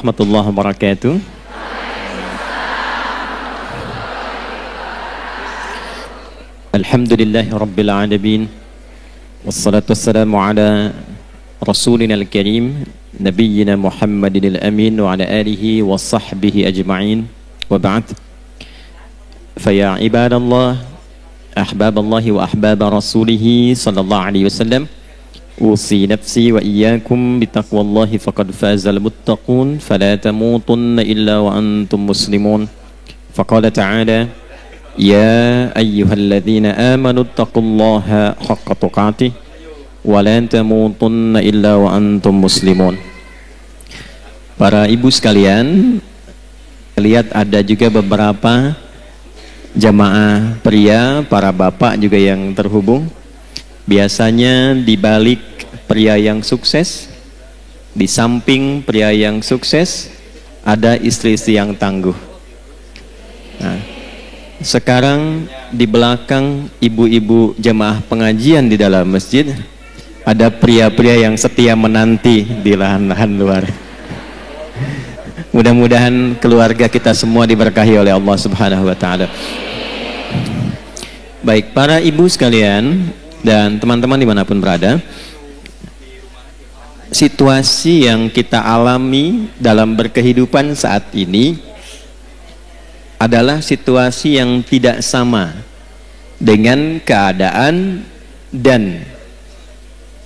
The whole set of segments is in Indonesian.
warahmatullahi wabarakatuh. Alhamdulillahi rabbil alamin. Wassalatu wassalamu ala rasulina al-karim nabiyyina Muhammadin al-amin wa ala alihi wa sahbihi ajma'in. Wa ba'd. Faya ibadallah, ahbaballahi wa ahbaba rasulihi sallallahu alaihi wasallam, usi nafsi wa iyyakum bitaqwallahi faqad fazal muttaqun fala tamutunna illa wa antum muslimun. Faqala ta'ala ya ayyuhalladzina amanu taqullaha haqqa tuqatih wa la tamutunna illa wa antum muslimun. Para ibu sekalian, lihat ada juga beberapa jamaah pria, para bapak juga yang terhubung. Biasanya di balik pria yang sukses, di samping pria yang sukses, ada istri-istri yang tangguh. Nah, sekarang di belakang ibu-ibu jemaah pengajian di dalam masjid, ada pria-pria yang setia menanti di lahan-lahan luar. Mudah-mudahan keluarga kita semua diberkahi oleh Allah Subhanahu wa Ta'ala. Baik, para ibu sekalian dan teman-teman dimanapun berada, situasi yang kita alami dalam berkehidupan saat ini adalah situasi yang tidak sama dengan keadaan dan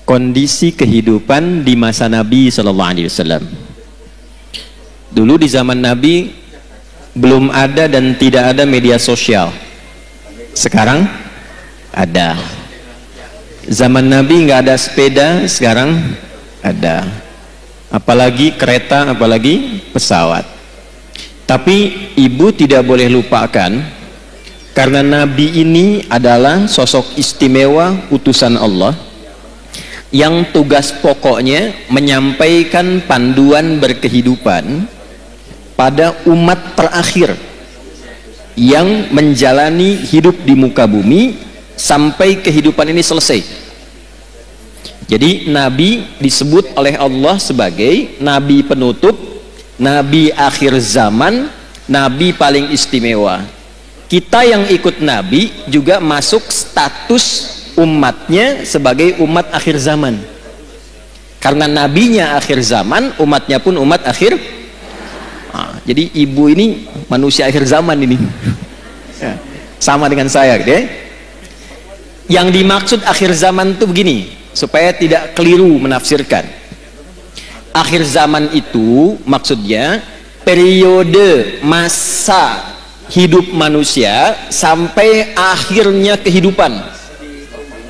kondisi kehidupan di masa Nabi Sallallahu Alaihi Wasallam. Dulu di zaman Nabi belum ada dan tidak ada media sosial. Sekarang ada. Zaman Nabi nggak ada sepeda, sekarang ada. Apalagi kereta, apalagi pesawat. Tapi ibu tidak boleh lupakan, karena Nabi ini adalah sosok istimewa utusan Allah yang tugas pokoknya menyampaikan panduan berkehidupan pada umat terakhir yang menjalani hidup di muka bumi sampai kehidupan ini selesai. Jadi Nabi disebut oleh Allah sebagai Nabi penutup, Nabi akhir zaman, Nabi paling istimewa. Kita yang ikut Nabi juga masuk status umatnya sebagai umat akhir zaman. Karena Nabinya akhir zaman, umatnya pun umat akhir. Jadi ibu ini manusia akhir zaman ini. Ya, sama dengan saya gitu ya. Yang dimaksud akhir zaman itu begini, supaya tidak keliru menafsirkan. Akhir zaman itu maksudnya periode masa hidup manusia sampai akhirnya kehidupan,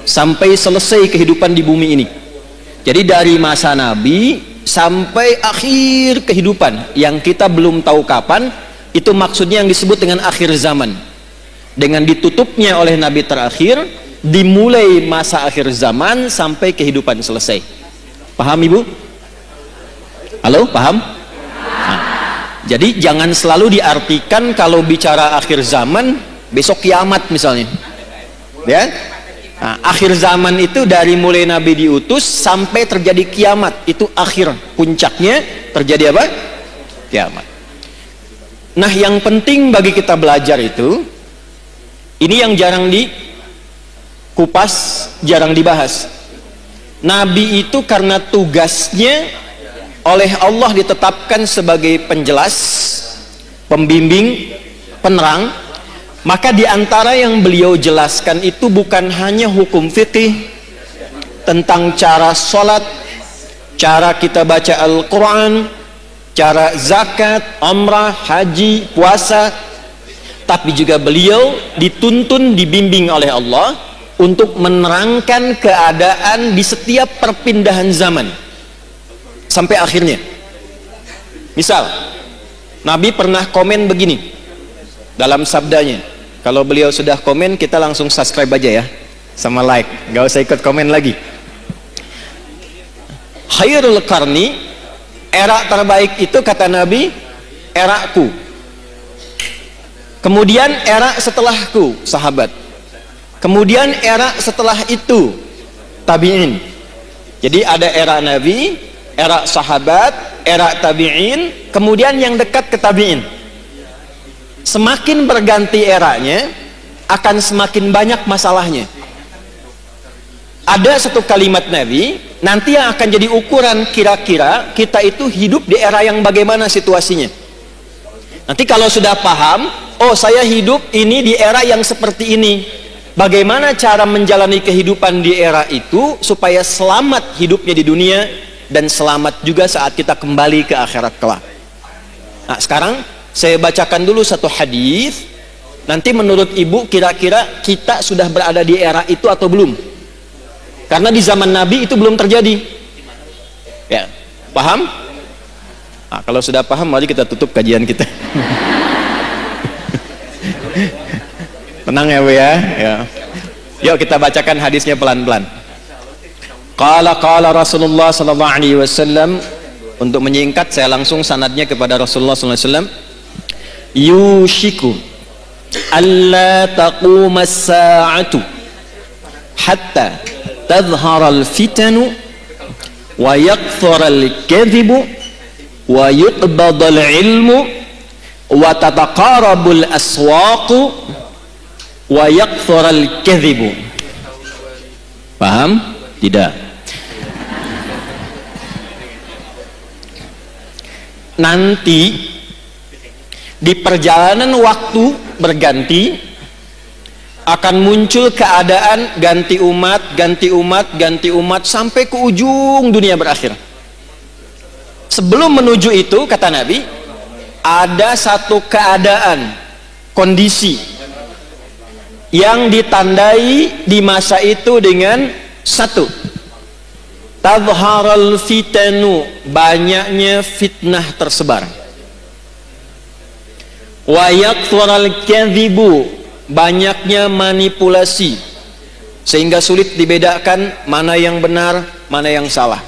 sampai selesai kehidupan di bumi ini. Jadi dari masa Nabi sampai akhir kehidupan yang kita belum tahu kapan, itu maksudnya yang disebut dengan akhir zaman. Dengan ditutupnya oleh Nabi terakhir, dimulai masa akhir zaman sampai kehidupan selesai. Paham ibu? Halo, paham? Nah, jadi jangan selalu diartikan kalau bicara akhir zaman besok kiamat misalnya, ya. Nah, akhir zaman itu dari mulai Nabi diutus sampai terjadi kiamat, itu akhir, puncaknya terjadi apa? Kiamat. Nah, yang penting bagi kita belajar itu, ini yang jarang dikupas, jarang dibahas. Nabi itu karena tugasnya oleh Allah ditetapkan sebagai penjelas, pembimbing, penerang. Maka diantara yang beliau jelaskan itu bukan hanya hukum fikih tentang cara sholat, cara kita baca Al-Quran, cara zakat, umrah, haji, puasa, tapi juga beliau dituntun, dibimbing oleh Allah untuk menerangkan keadaan di setiap perpindahan zaman sampai akhirnya. Misal, Nabi pernah komen begini dalam sabdanya. Kalau beliau sudah komen, kita langsung subscribe aja ya, sama like, nggak usah ikut komen lagi. Khairul qarni, era terbaik itu kata Nabi, eraku. Kemudian era setelahku, sahabat. Kemudian era setelah itu, tabi'in. Jadi ada era Nabi, era sahabat, era tabi'in, kemudian yang dekat ke tabi'in. Semakin berganti eranya, akan semakin banyak masalahnya. Ada satu kalimat Nabi, nanti yang akan jadi ukuran kira-kira kita itu hidup di era yang bagaimana situasinya. Nanti kalau sudah paham, oh saya hidup ini di era yang seperti ini, bagaimana cara menjalani kehidupan di era itu supaya selamat hidupnya di dunia dan selamat juga saat kita kembali ke akhirat kelak. Nah, sekarang saya bacakan dulu satu hadis. Nanti menurut ibu kira-kira kita sudah berada di era itu atau belum? Karena di zaman Nabi itu belum terjadi. Ya, paham? Nah, kalau sudah paham, mari kita tutup kajian kita. Tenang ya Bu ya. Yuk kita bacakan hadisnya pelan-pelan. Qala Rasulullah sallallahu alaihi wasallam. Untuk menyingkat saya langsung sanadnya kepada Rasulullah sallallahu alaihi wasallam. Yushiku alla taquma as-sa'atu hatta tadhhara al-fitanu wa yakthura al-kadhibu wa yuqbada al-ilmu wa tataqarabu al-aswaqu wa yakthura al-kadhibu. Paham? Tidak. Nanti di perjalanan waktu berganti akan muncul keadaan ganti umat sampai ke ujung dunia berakhir. Sebelum menuju itu, kata Nabi, ada satu keadaan, kondisi yang ditandai di masa itu dengan satu, tadharal fitanu, banyaknya fitnah tersebar, wa yakthurul kadhibu, banyaknya manipulasi sehingga sulit dibedakan mana yang benar, mana yang salah.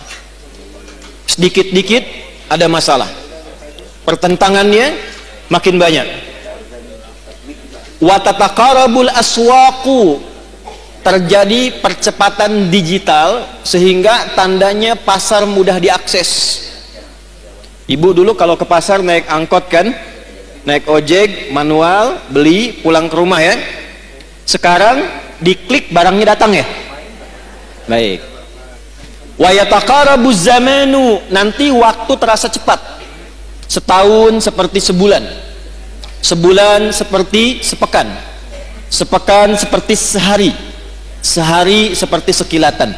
Sedikit-dikit ada masalah, pertentangannya makin banyak. Wa tataqarabul aswaqu, terjadi percepatan digital sehingga tandanya pasar mudah diakses. Ibu dulu kalau ke pasar naik angkot kan, naik ojek manual, beli pulang ke rumah ya. Sekarang diklik barangnya datang ya. Baik. Wa yataqarabuz zamanu, nanti waktu terasa cepat. Setahun seperti sebulan, sebulan seperti sepekan, sepekan seperti sehari, sehari seperti sekilatan.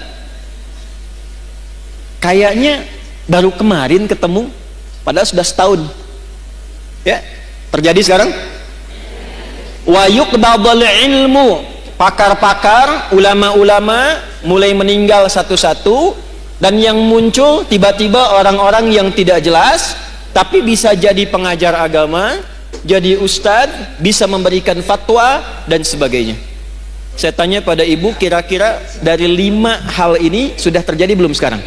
Kayaknya baru kemarin ketemu, padahal sudah setahun. Ya, terjadi sekarang. Wa yuqbadul ilmu, pakar-pakar, ulama-ulama mulai meninggal satu-satu, dan yang muncul tiba-tiba orang-orang yang tidak jelas, tapi bisa jadi pengajar agama, jadi ustadz, bisa memberikan fatwa dan sebagainya. Saya tanya pada ibu, kira-kira dari 5 hal ini sudah terjadi belum sekarang?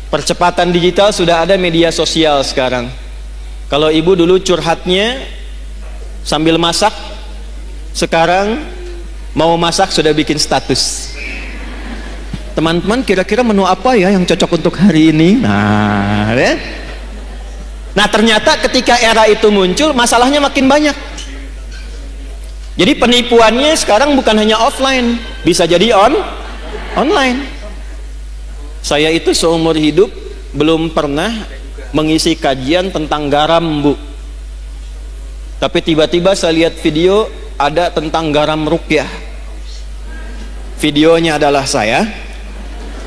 Percepatan digital, sudah ada media sosial sekarang. Kalau ibu dulu curhatnya sambil masak, sekarang mau masak sudah bikin status. Teman-teman, kira-kira menu apa ya yang cocok untuk hari ini? Nah, ya? Nah, ternyata ketika era itu muncul, masalahnya makin banyak. Jadi penipuannya sekarang bukan hanya offline, bisa jadi online. Saya itu seumur hidup belum pernah mengisi kajian tentang garam, Bu. Tapi tiba-tiba saya lihat video ada tentang garam ruqyah. Videonya adalah saya,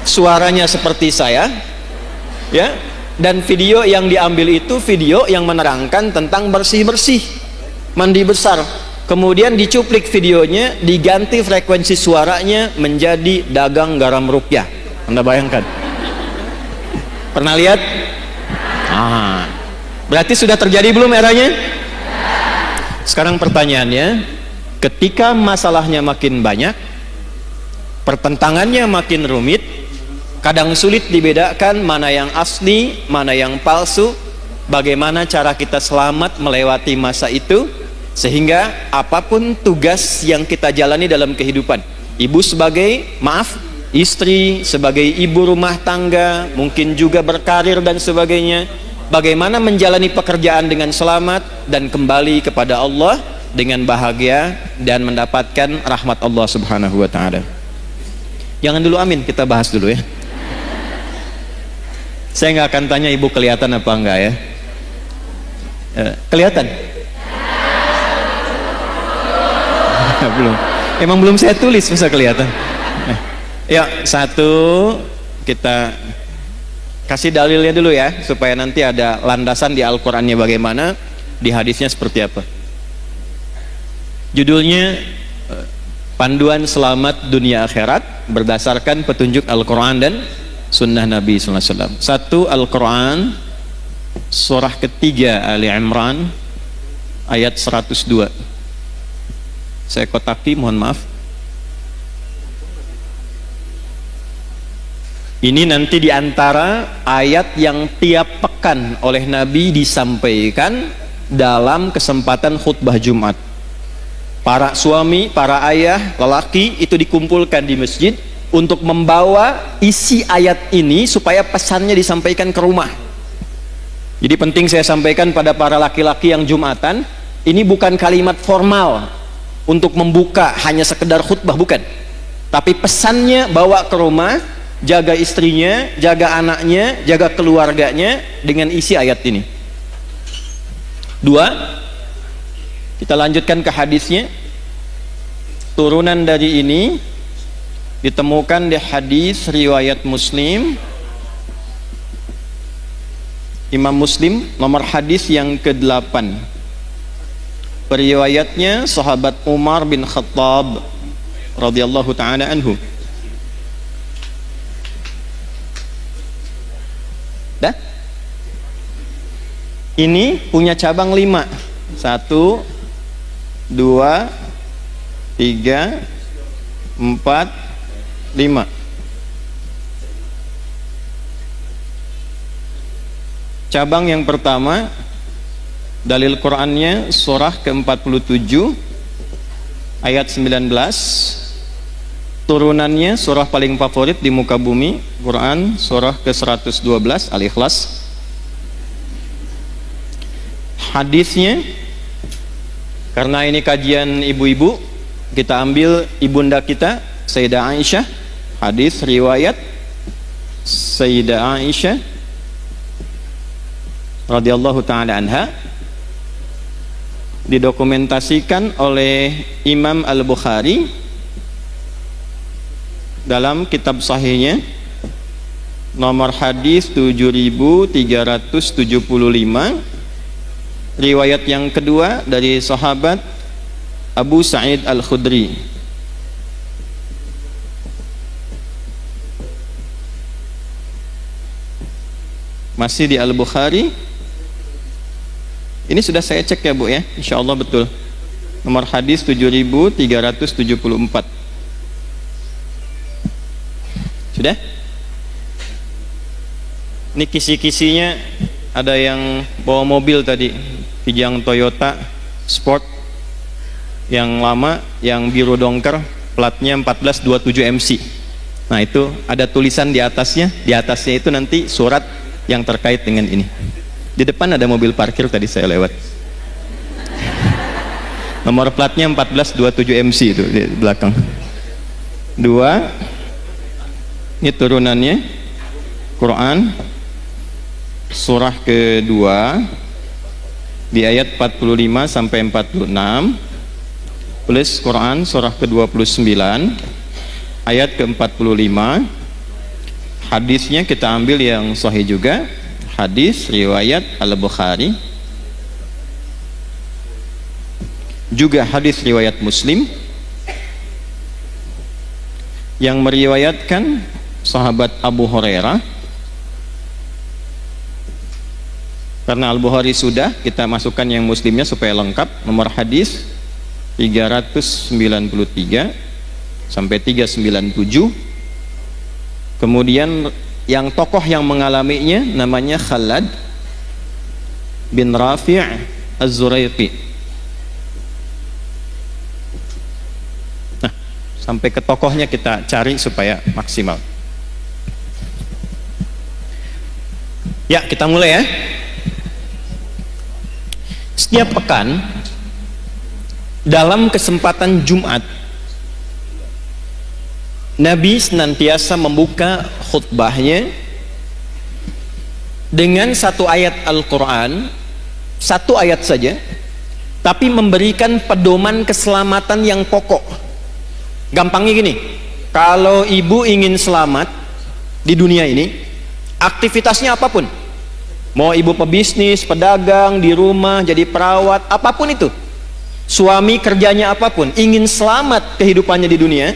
suaranya seperti saya, ya. Dan video yang diambil itu video yang menerangkan tentang bersih-bersih, mandi besar. Kemudian dicuplik videonya, diganti frekuensi suaranya menjadi dagang garam ruqyah. Anda bayangkan? Pernah lihat? Berarti sudah terjadi belum eranya? Sekarang pertanyaannya, ketika masalahnya makin banyak, pertentangannya makin rumit, kadang sulit dibedakan mana yang asli, mana yang palsu, bagaimana cara kita selamat melewati masa itu, sehingga apapun tugas yang kita jalani dalam kehidupan, ibu sebagai, maaf, istri, sebagai ibu rumah tangga, mungkin juga berkarir dan sebagainya. Bagaimana menjalani pekerjaan dengan selamat dan kembali kepada Allah dengan bahagia dan mendapatkan rahmat Allah Subhanahu wa taala. Jangan dulu amin, kita bahas dulu ya. Saya nggak akan tanya ibu kelihatan apa enggak ya. Kelihatan? Belum. Emang belum saya tulis bisa kelihatan. Ya, satu kita kasih dalilnya dulu ya, supaya nanti ada landasan di Al-Qur'annya bagaimana, di hadisnya seperti apa. Judulnya Panduan Selamat Dunia Akhirat berdasarkan petunjuk Al-Quran dan Sunnah Nabi SAW. Satu, Al-Quran surah ketiga Ali Imran ayat 102. Saya kotaki, mohon maaf. Ini nanti diantara ayat yang tiap pekan oleh Nabi disampaikan dalam kesempatan khutbah Jumat. Para suami, para ayah, lelaki itu dikumpulkan di masjid untuk membawa isi ayat ini supaya pesannya disampaikan ke rumah. Jadi penting saya sampaikan pada para laki-laki yang Jumatan, ini bukan kalimat formal untuk membuka hanya sekedar khutbah, bukan. Tapi pesannya bawa ke rumah, jaga istrinya, jaga anaknya, jaga keluarganya dengan isi ayat ini. Dua, kita lanjutkan ke hadisnya. Turunan dari ini ditemukan di hadis riwayat Muslim, Imam Muslim, nomor hadis yang ke-8. Periwayatnya sahabat Umar bin Khattab radhiyallahu taala anhu. Dah? Ini punya cabang 5. 1, 2, 3, 4, 5. Cabang yang pertama, dalil Qur'annya surah ke-47 ayat 19. Turunannya surah paling favorit di muka bumi, Quran surah ke-112 Al-Ikhlas. Hadisnya, karena ini kajian ibu-ibu, kita ambil ibunda kita Sayyidah Aisyah. Hadis riwayat Sayyidah Aisyah radhiyallahu taala anha, didokumentasikan oleh Imam Al-Bukhari dalam kitab sahihnya, nomor hadis 7375. Riwayat yang kedua dari sahabat Abu Sa'id Al-Khudri. Masih di Al-Bukhari. Ini sudah saya cek ya Bu ya, insyaallah betul. Nomor hadis 7374. Sudah? Ini kisi-kisinya, ada yang bawa mobil tadi, Kijang Toyota Sport yang lama, yang biru dongker, platnya 1427 MC. Nah itu ada tulisan di atasnya. Di atasnya itu nanti surat yang terkait dengan ini. Di depan ada mobil parkir tadi saya lewat. Nomor platnya 1427 MC itu di belakang. 2. Ini turunannya Quran surah kedua di ayat 45 sampai 46, plus Quran surah ke-29 ayat ke-45. Hadisnya kita ambil yang sahih juga, hadis riwayat Al-Bukhari, juga hadis riwayat Muslim, yang meriwayatkan sahabat Abu Hurairah. Karena Al-Bukhari sudah, kita masukkan yang Muslimnya supaya lengkap. Nomor hadis 393 sampai 397. Kemudian yang tokoh yang mengalaminya namanya Khalad bin Rafi' Az-Zuraiqi. Nah, sampai ke tokohnya kita cari supaya maksimal. Ya, kita mulai ya. Setiap pekan dalam kesempatan Jumat, Nabi senantiasa membuka khutbahnya dengan satu ayat Al-Quran, satu ayat saja, tapi memberikan pedoman keselamatan yang pokok. Gampangnya gini, kalau ibu ingin selamat di dunia ini, aktivitasnya apapun, mau ibu pebisnis, pedagang, di rumah, jadi perawat, apapun itu, suami kerjanya apapun, ingin selamat kehidupannya di dunia,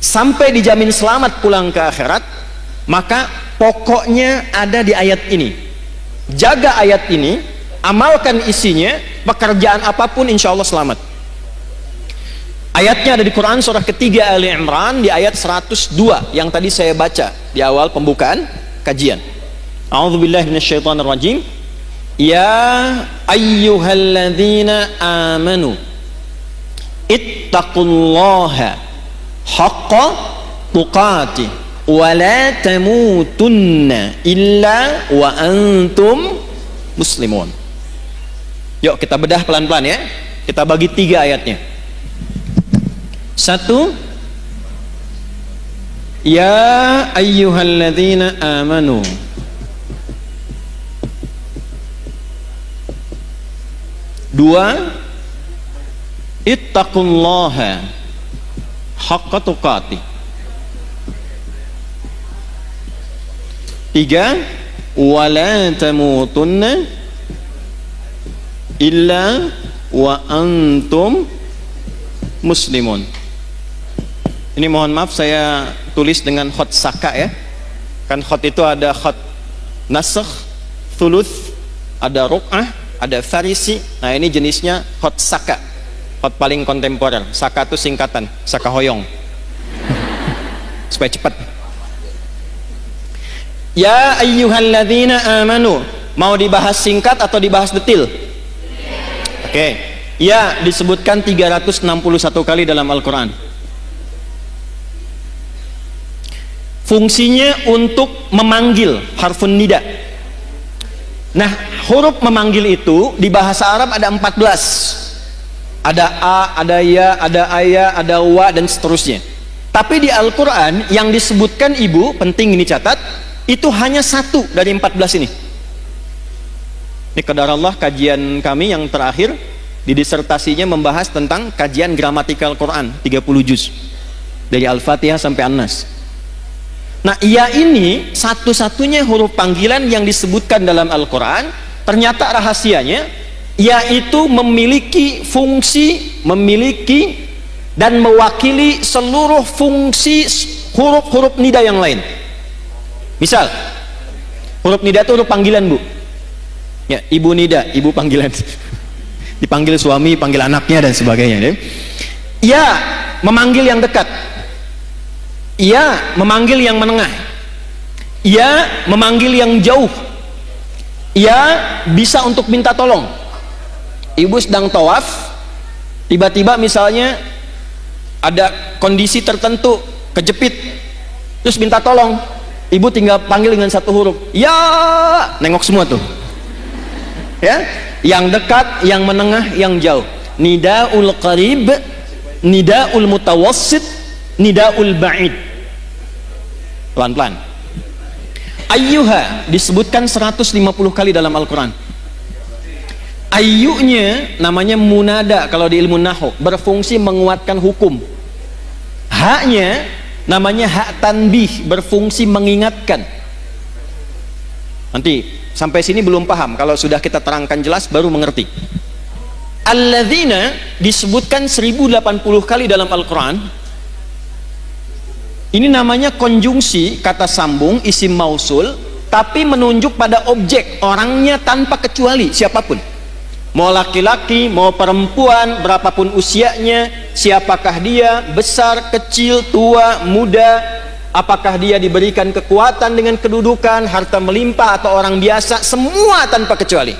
sampai dijamin selamat pulang ke akhirat, maka pokoknya ada di ayat ini. Jaga ayat ini, amalkan isinya, pekerjaan apapun insya Allah selamat. Ayatnya ada di Quran surah ketiga Ali Imran di ayat 102 yang tadi saya baca di awal pembukaan kajian. A'udzubillahi minasyaitonirrajim. Ya ayyuhalladzina amanu ittaqullaha haqqa tuqatih wa la tamutunna illa wa antum muslimun. Yuk kita bedah pelan-pelan ya. Kita bagi 3 ayatnya. 1, ya ayyuhalladzina amanu. 2, ittaqullaha haqqa tuqatih. 3, wala tamutunna illa wa antum muslimun. Ini mohon maaf saya tulis dengan khot saka ya. Kan khot itu ada khot nasakh, thuluth, ada ruk'ah, ada farisi. Nah ini jenisnya khot saka, khot paling kontemporer. Saka itu singkatan, saka hoyong supaya cepat. Ya ayyuhalladzina amanu, mau dibahas singkat atau dibahas detil? Oke. Ya, disebutkan 361 kali dalam Al-Quran. Fungsinya untuk memanggil, harfun nida. Nah, huruf memanggil itu di bahasa Arab ada 14. Ada a, ada ya, ada aya, ada wa, dan seterusnya. Tapi di Al-Quran yang disebutkan ibu, penting ini catat, itu hanya 1 dari 14 ini. Ini qadarallah kajian kami yang terakhir di disertasinya membahas tentang kajian gramatikal Quran 30 juz dari Al-Fatihah sampai An-Nas. Nah, ia ini satu-satunya huruf panggilan yang disebutkan dalam Al-Quran. Ternyata rahasianya, yaitu memiliki fungsi, memiliki dan mewakili seluruh fungsi huruf-huruf nida yang lain. Misal, huruf nida itu huruf panggilan, Bu. Ya, ibu nida, ibu panggilan. Dipanggil suami, panggil anaknya dan sebagainya. Ya, memanggil yang dekat. Ya, memanggil yang menengah. Ya, memanggil yang jauh. Ya, bisa untuk minta tolong. Ibu sedang tawaf, tiba-tiba misalnya ada kondisi tertentu, kejepit, terus minta tolong. Ibu tinggal panggil dengan 1 huruf. Ya, nengok semua tuh. Ya, yang dekat, yang menengah, yang jauh. Nidaul qarib, nidaul mutawassit, nidaul ba'id. Pelan-pelan. Ayyuha disebutkan 150 kali dalam Al-Quran. Ayyunya namanya munada kalau di ilmu nahwu, berfungsi menguatkan hukum. Haknya namanya hak tanbih, berfungsi mengingatkan. Nanti sampai sini belum paham, kalau sudah kita terangkan jelas baru mengerti. Alladzina disebutkan 1080 kali dalam Al-Quran. Ini namanya konjungsi, kata sambung, isim mausul, tapi menunjuk pada objek, orangnya tanpa kecuali, siapapun. Mau laki-laki, mau perempuan, berapapun usianya, siapakah dia, besar, kecil, tua, muda, apakah dia diberikan kekuatan dengan kedudukan, harta melimpah, atau orang biasa, semua tanpa kecuali.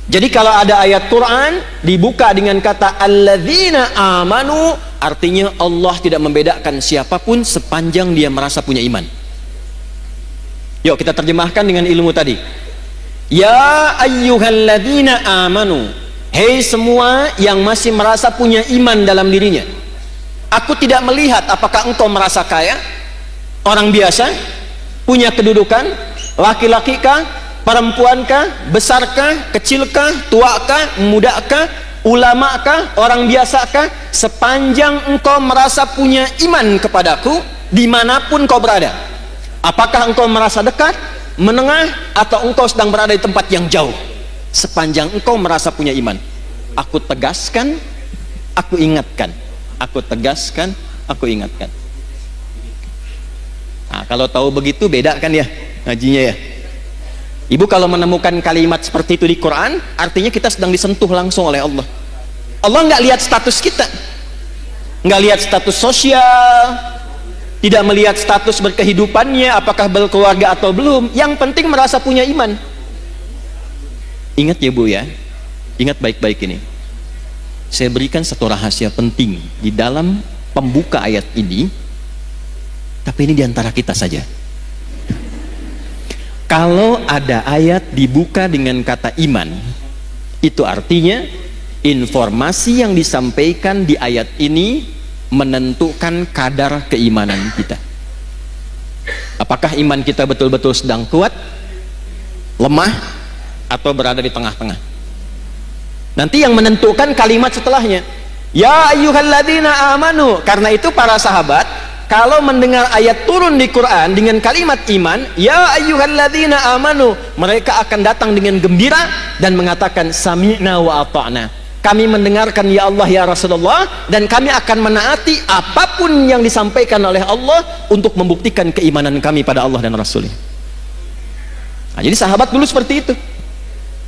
Jadi kalau ada ayat Quran dibuka dengan kata alladzina amanu, artinya Allah tidak membedakan siapapun sepanjang dia merasa punya iman. Yuk kita terjemahkan dengan ilmu tadi. Ya ayyuhalladzina amanu, hei semua yang masih merasa punya iman dalam dirinya. Aku tidak melihat apakah engkau merasa kaya, orang biasa, punya kedudukan, laki-laki kah, perempuan kah, besar kah, kecil kah, tua kah, muda kah, ulama kah, orang biasa kah, sepanjang engkau merasa punya iman kepadaku dimanapun kau berada. Apakah engkau merasa dekat, menengah, atau engkau sedang berada di tempat yang jauh, sepanjang engkau merasa punya iman, aku tegaskan, aku ingatkan, aku tegaskan, aku ingatkan. Nah, kalau tahu begitu beda kan ya ngajinya ya. Ibu kalau menemukan kalimat seperti itu di Quran, artinya kita sedang disentuh langsung oleh Allah. Allah nggak lihat status kita, nggak lihat status sosial, tidak melihat status berkehidupannya, apakah berkeluarga atau belum. Yang penting merasa punya iman. Ingat ya Bu ya, ingat baik-baik ini. Saya berikan satu rahasia penting di dalam pembuka ayat ini, tapi ini diantara kita saja. Kalau ada ayat dibuka dengan kata iman, itu artinya informasi yang disampaikan di ayat ini menentukan kadar keimanan kita. Apakah iman kita betul-betul sedang kuat, lemah, atau berada di tengah-tengah? Nanti yang menentukan kalimat setelahnya. Ya ayyuhalladzina amanu. Karena itu para sahabat kalau mendengar ayat turun di Quran dengan kalimat iman, ya ayyuhalladzina amanu, mereka akan datang dengan gembira dan mengatakan sami'na wa ata'na. Kami mendengarkan ya Allah ya Rasulullah, dan kami akan menaati apapun yang disampaikan oleh Allah untuk membuktikan keimanan kami pada Allah dan Rasulnya. Nah, jadi sahabat dulu seperti itu.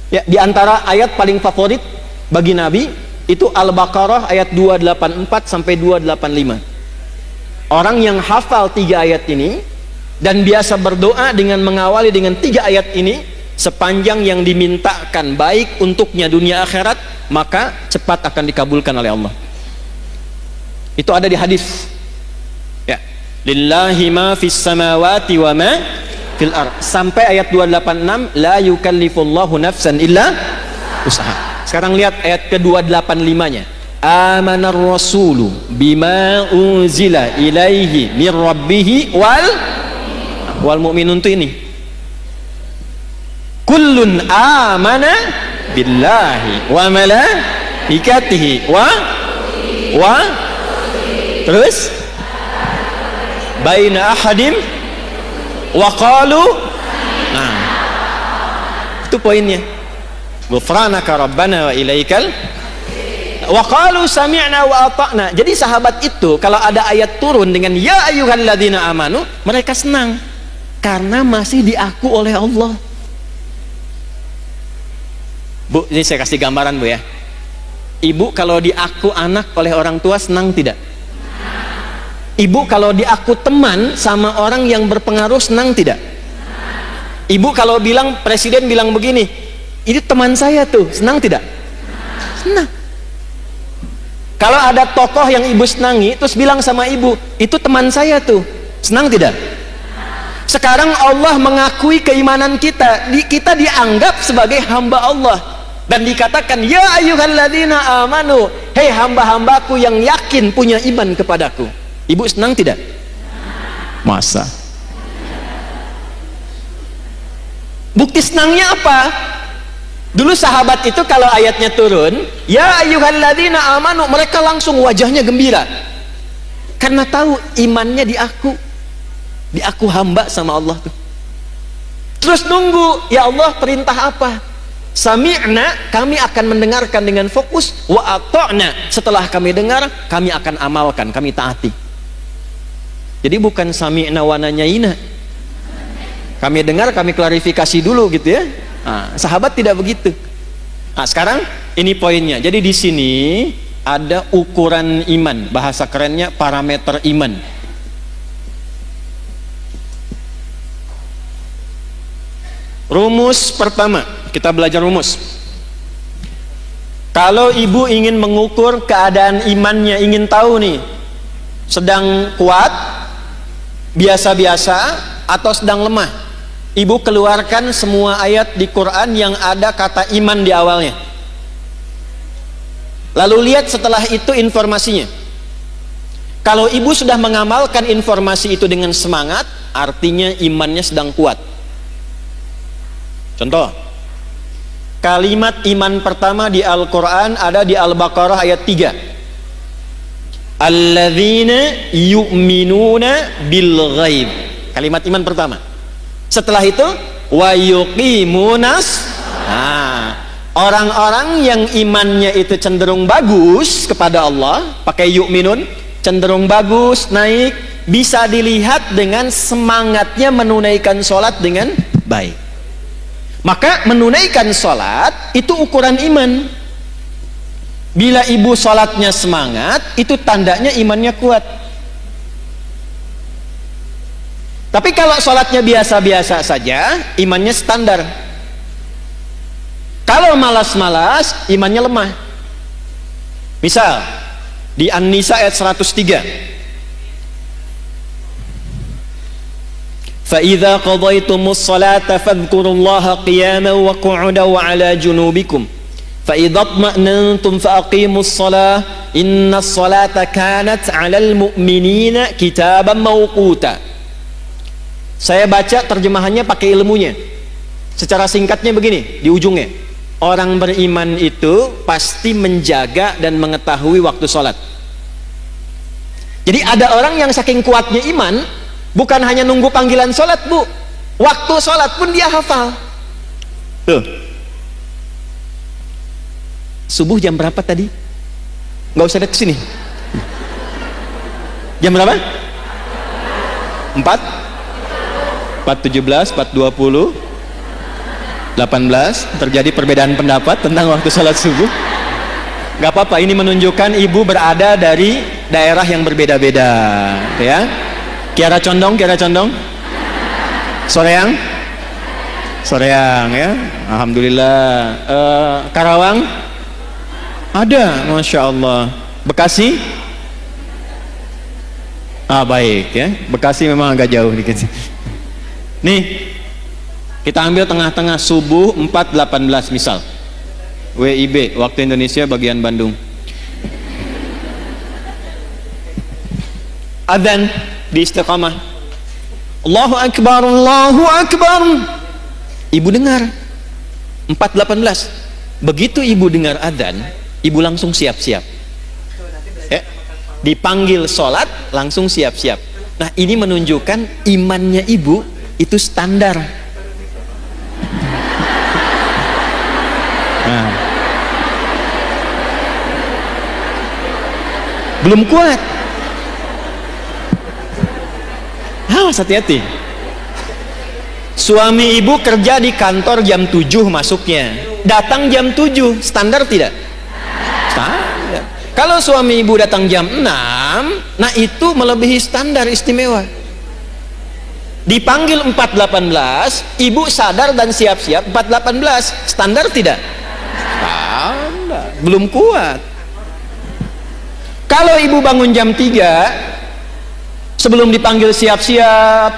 Ya, di antara ayat paling favorit bagi Nabi itu Al-Baqarah ayat 284 sampai 285. Orang yang hafal 3 ayat ini dan biasa berdoa dengan mengawali dengan 3 ayat ini, sepanjang yang dimintakan baik untuknya dunia akhirat, maka cepat akan dikabulkan oleh Allah. Itu ada di hadis. Ya, lillahi ma fis samawati wa ma fil ard, sampai ayat 286, la yukallifullahu nafsan illa usaha. Sekarang lihat ayat ke-285-nya. Amanar rasulu bima unzila ilaihi mir rabbihi wal mu'minun, itu ini. Kullun amana billahi wa malaikatihi wa terus baina ahadim wa qalu. Nah, itu poinnya. Ghufranaka rabbana wa ilaikal wa qalu sami'na wa ata'na. Jadi sahabat itu kalau ada ayat turun dengan ya ayyuhalladzina amanu, mereka senang karena masih diaku oleh Allah. Bu, ini saya kasih gambaran Bu ya. Ibu kalau diaku anak oleh orang tua senang tidak? Ibu kalau diaku teman sama orang yang berpengaruh senang tidak? Ibu kalau bilang, presiden bilang begini, ini teman saya tuh, senang tidak? Senang. Kalau ada tokoh yang ibu senangi terus bilang sama ibu, itu teman saya tuh, senang tidak? Sekarang Allah mengakui keimanan kita, kita dianggap sebagai hamba Allah dan dikatakan ya ayyuhalladzina amanu, hei hamba-hambaku yang yakin punya iman kepadaku. Ibu senang tidak? Masa? Bukti senangnya apa? Dulu sahabat itu kalau ayatnya turun ya ayyuhalladzina amanu, mereka langsung wajahnya gembira karena tahu imannya diaku hamba sama Allah tuh. Terus nunggu, ya Allah perintah apa? Sami'na, kami akan mendengarkan dengan fokus, wa ata'na, setelah kami dengar kami akan amalkan, kami taati. Jadi bukan sami'na wa nanyaina, kami dengar kami klarifikasi dulu gitu ya. Nah, sahabat tidak begitu. Nah, sekarang ini poinnya. Jadi di sini ada ukuran iman, bahasa kerennya parameter iman. Rumus pertama, kita belajar rumus. Kalau ibu ingin mengukur keadaan imannya, ingin tahu nih, sedang kuat, biasa-biasa, atau sedang lemah, ibu keluarkan semua ayat di Quran yang ada kata iman di awalnya. Lalu lihat setelah itu informasinya. Kalau ibu sudah mengamalkan informasi itu dengan semangat, artinya imannya sedang kuat. Contoh, kalimat iman pertama di Al-Quran ada di Al-Baqarah ayat 3. Alladzina yu'minuna bil ghaib. Kalimat iman pertama. Setelah itu wa yuqimunas. Orang-orang yang imannya itu cenderung bagus kepada Allah, pakai yu'minun, cenderung bagus, naik, bisa dilihat dengan semangatnya menunaikan sholat dengan baik. Maka menunaikan sholat itu ukuran iman. Bila ibu sholatnya semangat, itu tandanya imannya kuat. Tapi kalau sholatnya biasa-biasa saja, imannya standar. Kalau malas-malas, imannya lemah. Misal di An-Nisa ayat 103, فَإِذَا قَضَيْتُمُ الصَّلَاةَ فَاذْكُرُوا اللَّهَ قِيَامًا وَقُعُودًا وَعَلَى جُنُوبِكُمْ فَإِذَا اطْمَأْنَنْتُمْ فَأَقِيمُوا الصَّلَاةَ إِنَّ الصَّلَاةَ كَانَتْ عَلَى الْمُؤْمِنِينَ كِتَابًا مَوْقُوتًا. Saya baca terjemahannya pakai ilmunya. Secara singkatnya begini, di ujungnya, orang beriman itu pasti menjaga dan mengetahui waktu sholat. Jadi ada orang yang saking kuatnya iman, bukan hanya nunggu panggilan sholat, bu, waktu sholat pun dia hafal. Tuh, subuh jam berapa tadi? Nggak usah lihat kesini. Jam berapa? 4:17, 4:20, 18. Terjadi perbedaan pendapat tentang waktu sholat subuh. Gak apa-apa, ini menunjukkan ibu berada dari daerah yang berbeda-beda, ya. Kiara Condong, Soreang, ya. Alhamdulillah. Karawang, ada, masya Allah. Bekasi, baik ya. Bekasi memang agak jauh dikit. Nih, kita ambil tengah-tengah, subuh 4:18 misal. WIB, waktu Indonesia bagian Bandung. Adzan di Istiqamah. Allahu Akbar, Allahu Akbar. Ibu dengar 4:18. Begitu ibu dengar adzan, ibu langsung siap-siap. Dipanggil sholat, langsung siap-siap. Nah, ini menunjukkan imannya ibu itu standar. Nah, belum kuat. Awas, hati-hati. Suami ibu kerja di kantor jam 7 masuknya, datang jam 7, standar tidak? Standar. Kalau suami ibu datang jam 6, nah itu melebihi standar istimewa. Dipanggil 4:18, ibu sadar dan siap-siap 4:18, standar tidak? Standar, belum kuat. Kalau ibu bangun jam 3, sebelum dipanggil siap-siap,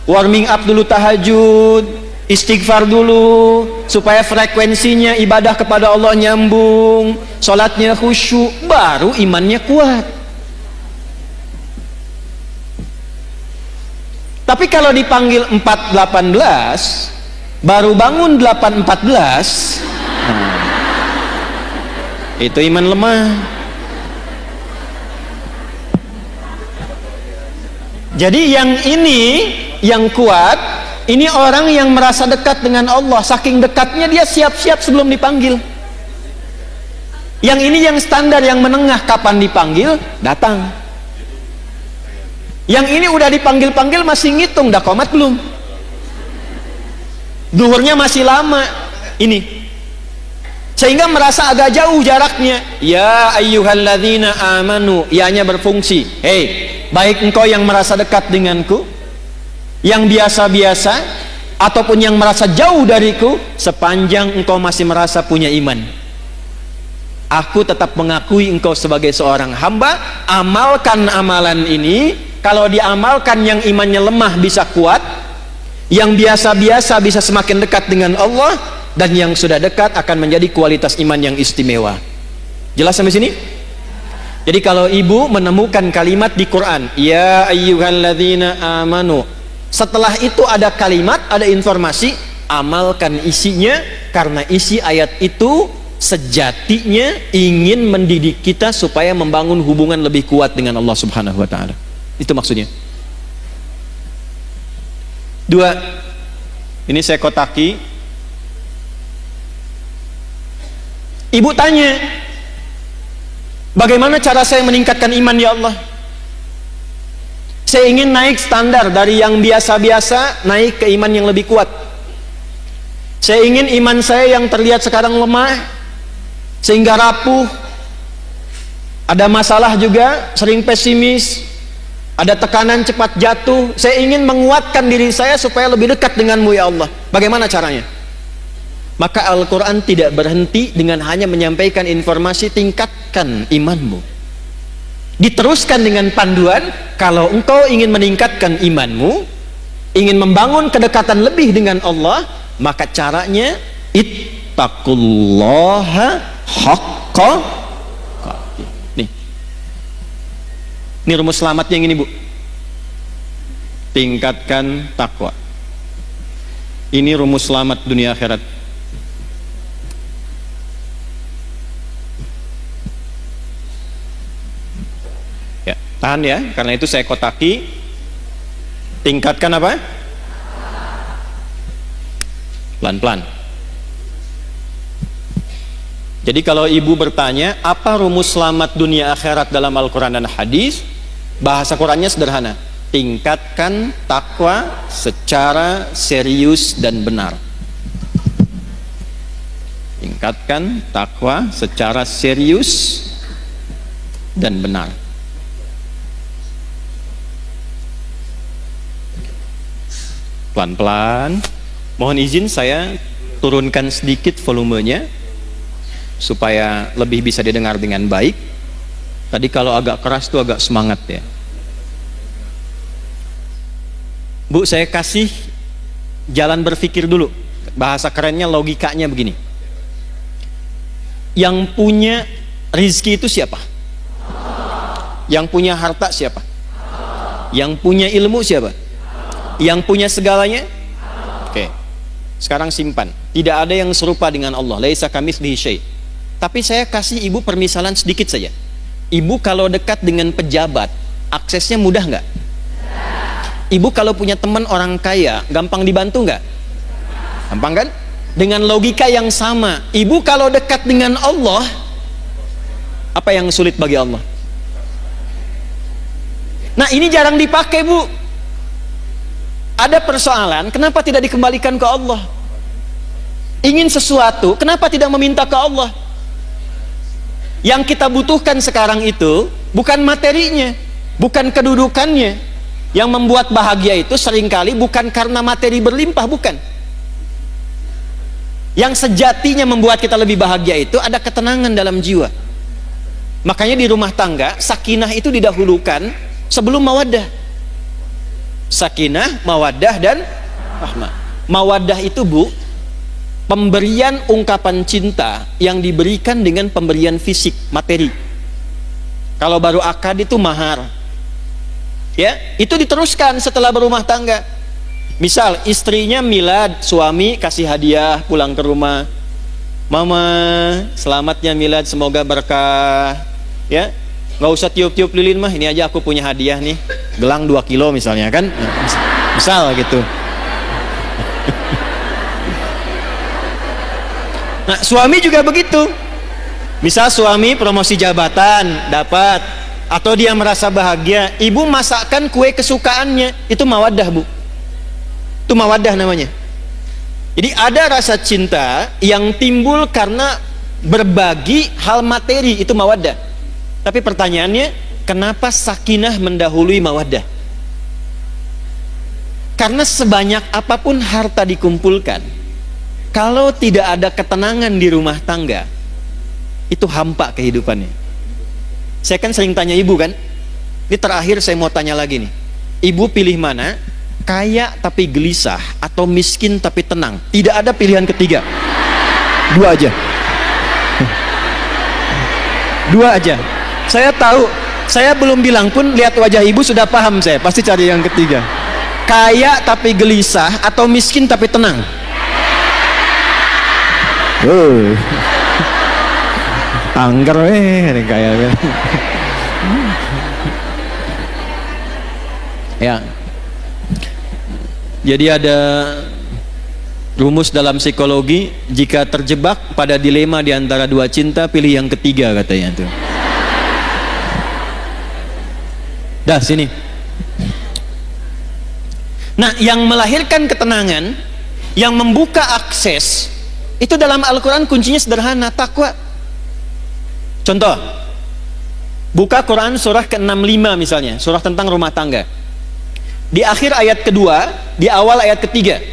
warming up dulu tahajud, istighfar dulu, supaya frekuensinya ibadah kepada Allah nyambung, sholatnya khusyuk, baru imannya kuat. Tapi kalau dipanggil 4:18, baru bangun 8:14, itu iman lemah. Jadi yang ini, yang kuat, ini orang yang merasa dekat dengan Allah. Saking dekatnya dia siap-siap sebelum dipanggil. Yang ini yang standar, yang menengah, kapan dipanggil, datang. Yang ini udah dipanggil-panggil masih ngitung, dah qomat belum? Duhurnya masih lama. Ini. Sehingga merasa agak jauh jaraknya. Ya ayyuhalladzina amanu, ya-nya berfungsi. Hei, baik engkau yang merasa dekat denganku, yang biasa-biasa, ataupun yang merasa jauh dariku, sepanjang engkau masih merasa punya iman. aku tetap mengakui engkau sebagai seorang hamba, amalkan amalan ini. Kalau diamalkan, yang imannya lemah bisa kuat, yang biasa-biasa bisa semakin dekat dengan Allah, dan yang sudah dekat akan menjadi kualitas iman yang istimewa. Jelas sampai sini? Jadi kalau ibu menemukan kalimat di Quran, ya ayyuhalladzina amanu, setelah itu ada kalimat, ada informasi, amalkan isinya, karena isi ayat itu sejatinya ingin mendidik kita supaya membangun hubungan lebih kuat dengan Allah Subhanahu wa taala. Itu maksudnya. 2. Ini saya kotaki. Ibu tanya, bagaimana cara saya meningkatkan iman ya Allah? Saya ingin naik standar dari yang biasa-biasa naik ke iman yang lebih kuat. Saya ingin iman saya yang terlihat sekarang lemah sehingga rapuh, ada masalah juga, sering pesimis, ada tekanan cepat jatuh. Saya ingin menguatkan diri saya supaya lebih dekat denganmu ya Allah. Bagaimana caranya? Maka Al-Quran tidak berhenti dengan hanya menyampaikan informasi tingkatkan imanmu. Diteruskan dengan panduan, kalau engkau ingin meningkatkan imanmu, ingin membangun kedekatan lebih dengan Allah, maka caranya ittaqullaha haqqa. Ini rumus selamatnya yang ini, Bu. Tingkatkan takwa. Ini rumus selamat dunia akhirat. Ya, tahan ya, karena itu saya kotaki. Tingkatkan apa? Pelan-pelan. Jadi kalau ibu bertanya, apa rumus selamat dunia akhirat dalam Al-Quran dan hadis? Bahasa Qurannya sederhana, tingkatkan takwa secara serius dan benar. Tingkatkan takwa secara serius dan benar. Pelan-pelan. Mohon izin saya turunkan sedikit volumenya supaya lebih bisa didengar dengan baik. Tadi kalau agak keras tuh agak semangat ya. Bu, saya kasih jalan berpikir dulu. Bahasa kerennya, logikanya begini. Yang punya rizki itu siapa? Yang punya harta siapa? Yang punya ilmu siapa? Yang punya segalanya? Oke. Sekarang simpan. Tidak ada yang serupa dengan Allah. Laisa kamitslihi syai'. Tapi saya kasih ibu permisalan sedikit saja. Ibu kalau dekat dengan pejabat, aksesnya mudah nggak? Ibu kalau punya teman orang kaya, gampang dibantu nggak? Gampang kan? Dengan logika yang sama, ibu kalau dekat dengan Allah, apa yang sulit bagi Allah? Nah, ini jarang dipakai, Bu. Ada persoalan, kenapa tidak dikembalikan ke Allah? Ingin sesuatu, kenapa tidak meminta ke Allah? Yang kita butuhkan sekarang itu bukan materinya, bukan kedudukannya. Yang membuat bahagia itu seringkali bukan karena materi berlimpah, bukan. Yang sejatinya membuat kita lebih bahagia itu ada ketenangan dalam jiwa. Makanya di rumah tangga, sakinah itu didahulukan sebelum mawaddah. Sakinah, mawaddah, dan rahmah. Mawaddah itu, Bu, pemberian ungkapan cinta yang diberikan dengan pemberian fisik, materi. Kalau baru akad itu mahar. Ya, itu diteruskan setelah berumah tangga. Misal istrinya milad, suami kasih hadiah pulang ke rumah. Mama, selamatnya milad, semoga berkah. Ya, nggak usah tiup-tiup lilin mah, ini aja aku punya hadiah nih, gelang 2 kilo misalnya kan. Misal gitu. Nah, suami juga begitu. Misal suami promosi jabatan dapat, atau dia merasa bahagia, ibu masakkan kue kesukaannya, itu mawaddah, Bu. Itu mawaddah namanya. Jadi ada rasa cinta yang timbul karena berbagi hal materi, itu mawaddah. Tapi pertanyaannya, kenapa sakinah mendahului mawaddah? Karena sebanyak apapun harta dikumpulkan, kalau tidak ada ketenangan di rumah tangga, itu hampa kehidupannya. Saya kan sering tanya ibu kan, ini terakhir saya mau tanya lagi nih, ibu pilih mana? Kaya tapi gelisah atau miskin tapi tenang? Tidak ada pilihan ketiga, dua aja. Dua aja. Saya tahu, saya belum bilang pun lihat wajah ibu sudah paham, saya pasti cari yang ketiga. Kaya tapi gelisah atau miskin tapi tenang? Angger kaya. Ya. Jadi ada rumus dalam psikologi, jika terjebak pada dilema di antara dua cinta, pilih yang ketiga katanya tuh. Dah sini. Nah, yang melahirkan ketenangan, yang membuka akses, itu dalam Al-Quran kuncinya sederhana, takwa. Contoh, buka Quran surah ke-65 misalnya, surah tentang rumah tangga. Di akhir ayat kedua, di awal ayat ketiga,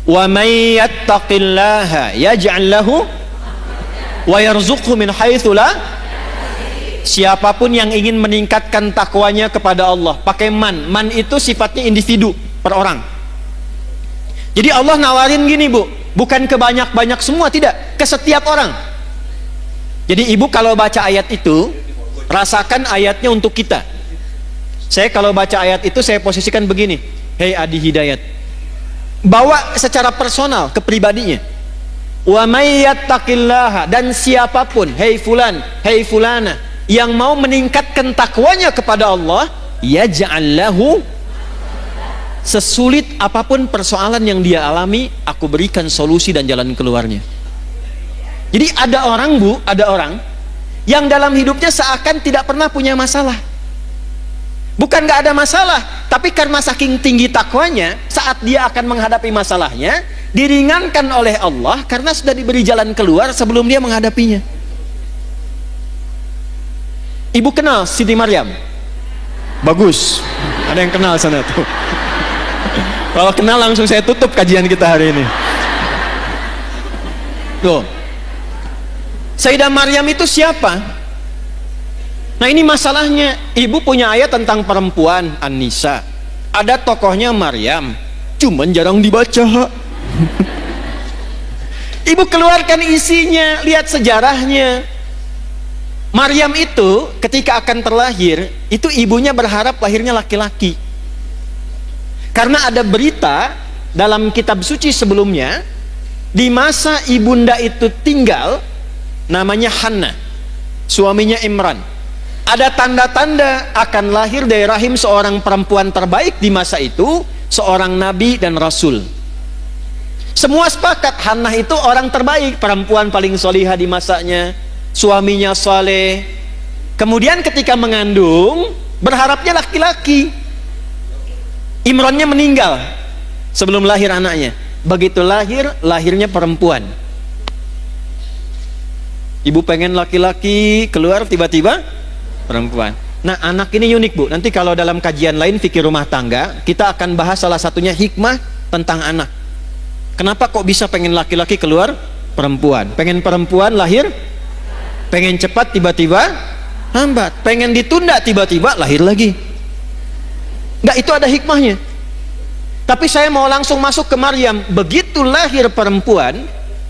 wa may yattaqillaha yaj'al lahu wa yarzuqhu min haitsu la. Siapapun yang ingin meningkatkan takwanya kepada Allah, pakai man itu sifatnya individu per orang. Jadi Allah nawarin gini bu, bukan ke banyak semua, tidak, ke setiap orang. Jadi ibu kalau baca ayat itu, rasakan ayatnya untuk kita. Saya kalau baca ayat itu, saya posisikan begini, hei Adi Hidayat, bawa secara personal ke pribadinya. Wa may yattaqillaha, dan siapapun, hei fulan, hei fulana, yang mau meningkatkan takwanya kepada Allah, yaj'al lahu, sesulit apapun persoalan yang dia alami, aku berikan solusi dan jalan keluarnya. Jadi ada orang bu, ada orang yang dalam hidupnya seakan tidak pernah punya masalah. Bukan gak ada masalah, tapi karena saking tinggi takwanya, saat dia akan menghadapi masalahnya, diringankan oleh Allah karena sudah diberi jalan keluar sebelum dia menghadapinya. Ibu kenal Siti Maryam? Bagus, ada yang kenal sana tuh. Kalau kenal langsung saya tutup kajian kita hari ini. Tuh, Sayyidah Maryam itu siapa? Nah ini masalahnya, ibu punya ayat tentang perempuan, An-Nisa, ada tokohnya Maryam, cuman jarang dibaca. Ibu keluarkan isinya, lihat sejarahnya. Maryam itu ketika akan terlahir, itu ibunya berharap lahirnya laki-laki. Karena ada berita dalam kitab suci sebelumnya, di masa ibunda itu tinggal, namanya Hannah, suaminya Imran. Ada tanda-tanda akan lahir dari rahim seorang perempuan terbaik di masa itu, seorang nabi dan rasul. Semua sepakat Hannah itu orang terbaik, perempuan paling solihah di masanya, suaminya saleh. Kemudian ketika mengandung, berharapnya laki-laki. Imronnya meninggal sebelum lahir anaknya. Begitu lahir, lahirnya perempuan. Ibu pengen laki-laki, keluar tiba-tiba perempuan. Nah anak ini unik bu, nanti kalau dalam kajian lain fikih rumah tangga, kita akan bahas salah satunya hikmah tentang anak. Kenapa kok bisa pengen laki-laki keluar perempuan, pengen perempuan lahir, pengen cepat tiba-tiba lambat, pengen ditunda tiba-tiba lahir lagi. Enggak, itu ada hikmahnya. Tapi saya mau langsung masuk ke Maryam. Begitu lahir perempuan,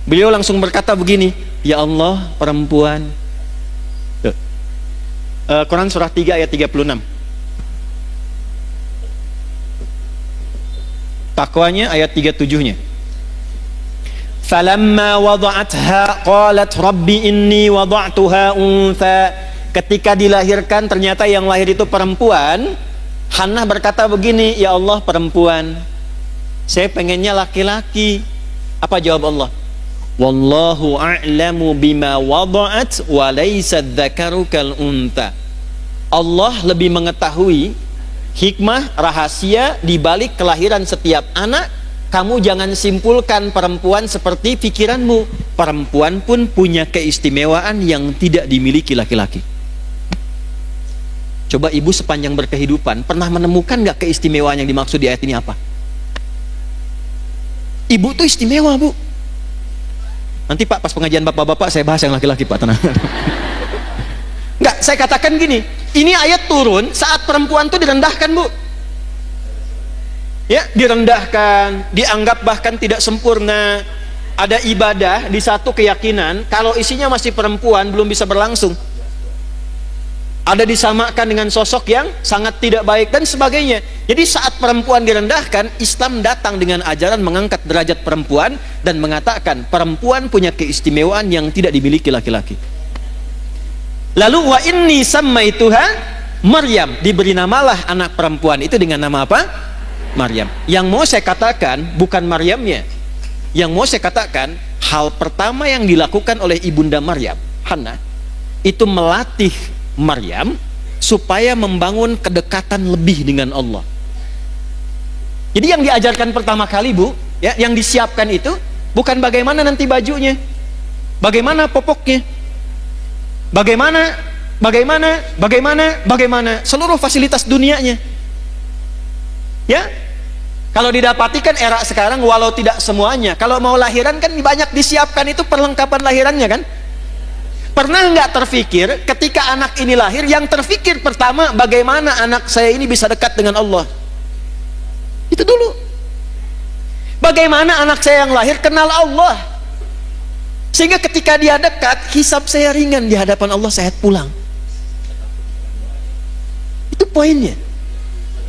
beliau langsung berkata begini, ya Allah, perempuan. Quran surah 3 ayat 36. Takwanya ayat 37-nya. Falamma wada'atha qalat rabbi inni wada'tuha untha. Ketika dilahirkan ternyata yang lahir itu perempuan, Hannah berkata begini, ya Allah, perempuan, saya pengennya laki-laki. Apa jawab Allah? Wallahu a'lamu bima wada'at wa laysa dzakaru kal unta. Allah lebih mengetahui hikmah rahasia di balik kelahiran setiap anak. Kamu jangan simpulkan perempuan seperti pikiranmu. Perempuan pun punya keistimewaan yang tidak dimiliki laki-laki. Coba ibu sepanjang berkehidupan pernah menemukan nggak keistimewaan yang dimaksud di ayat ini apa? Ibu tuh istimewa bu. Nanti Pak, pas pengajian bapak-bapak saya bahas yang laki-laki Pak, tenang. Enggak, saya katakan gini, ini ayat turun saat perempuan tuh direndahkan, Bu. Ya, direndahkan, dianggap bahkan tidak sempurna. Ada ibadah di satu keyakinan, kalau isinya masih perempuan belum bisa berlangsung. Ada disamakan dengan sosok yang sangat tidak baik dan sebagainya. Jadi saat perempuan direndahkan, Islam datang dengan ajaran mengangkat derajat perempuan dan mengatakan perempuan punya keistimewaan yang tidak dimiliki laki-laki. Lalu wa inni sammaituha Maryam, diberi namalah anak perempuan itu dengan nama apa? Maryam. Yang mau saya katakan bukan Maryamnya. Yang mau saya katakan, hal pertama yang dilakukan oleh ibunda Maryam, Hannah, itu melatih Maryam supaya membangun kedekatan lebih dengan Allah. Jadi yang diajarkan pertama kali, Bu, ya, yang disiapkan itu bukan bagaimana nanti bajunya, bagaimana popoknya, bagaimana seluruh fasilitas dunianya. Ya, kalau didapati kan era sekarang, walau tidak semuanya, kalau mau lahiran kan banyak disiapkan itu perlengkapan lahirannya kan. Pernah nggak terfikir ketika anak ini lahir, yang terfikir pertama bagaimana anak saya ini bisa dekat dengan Allah? Itu dulu. Bagaimana anak saya yang lahir kenal Allah, sehingga ketika dia dekat, hisab saya ringan di hadapan Allah, saya pulang. Itu poinnya.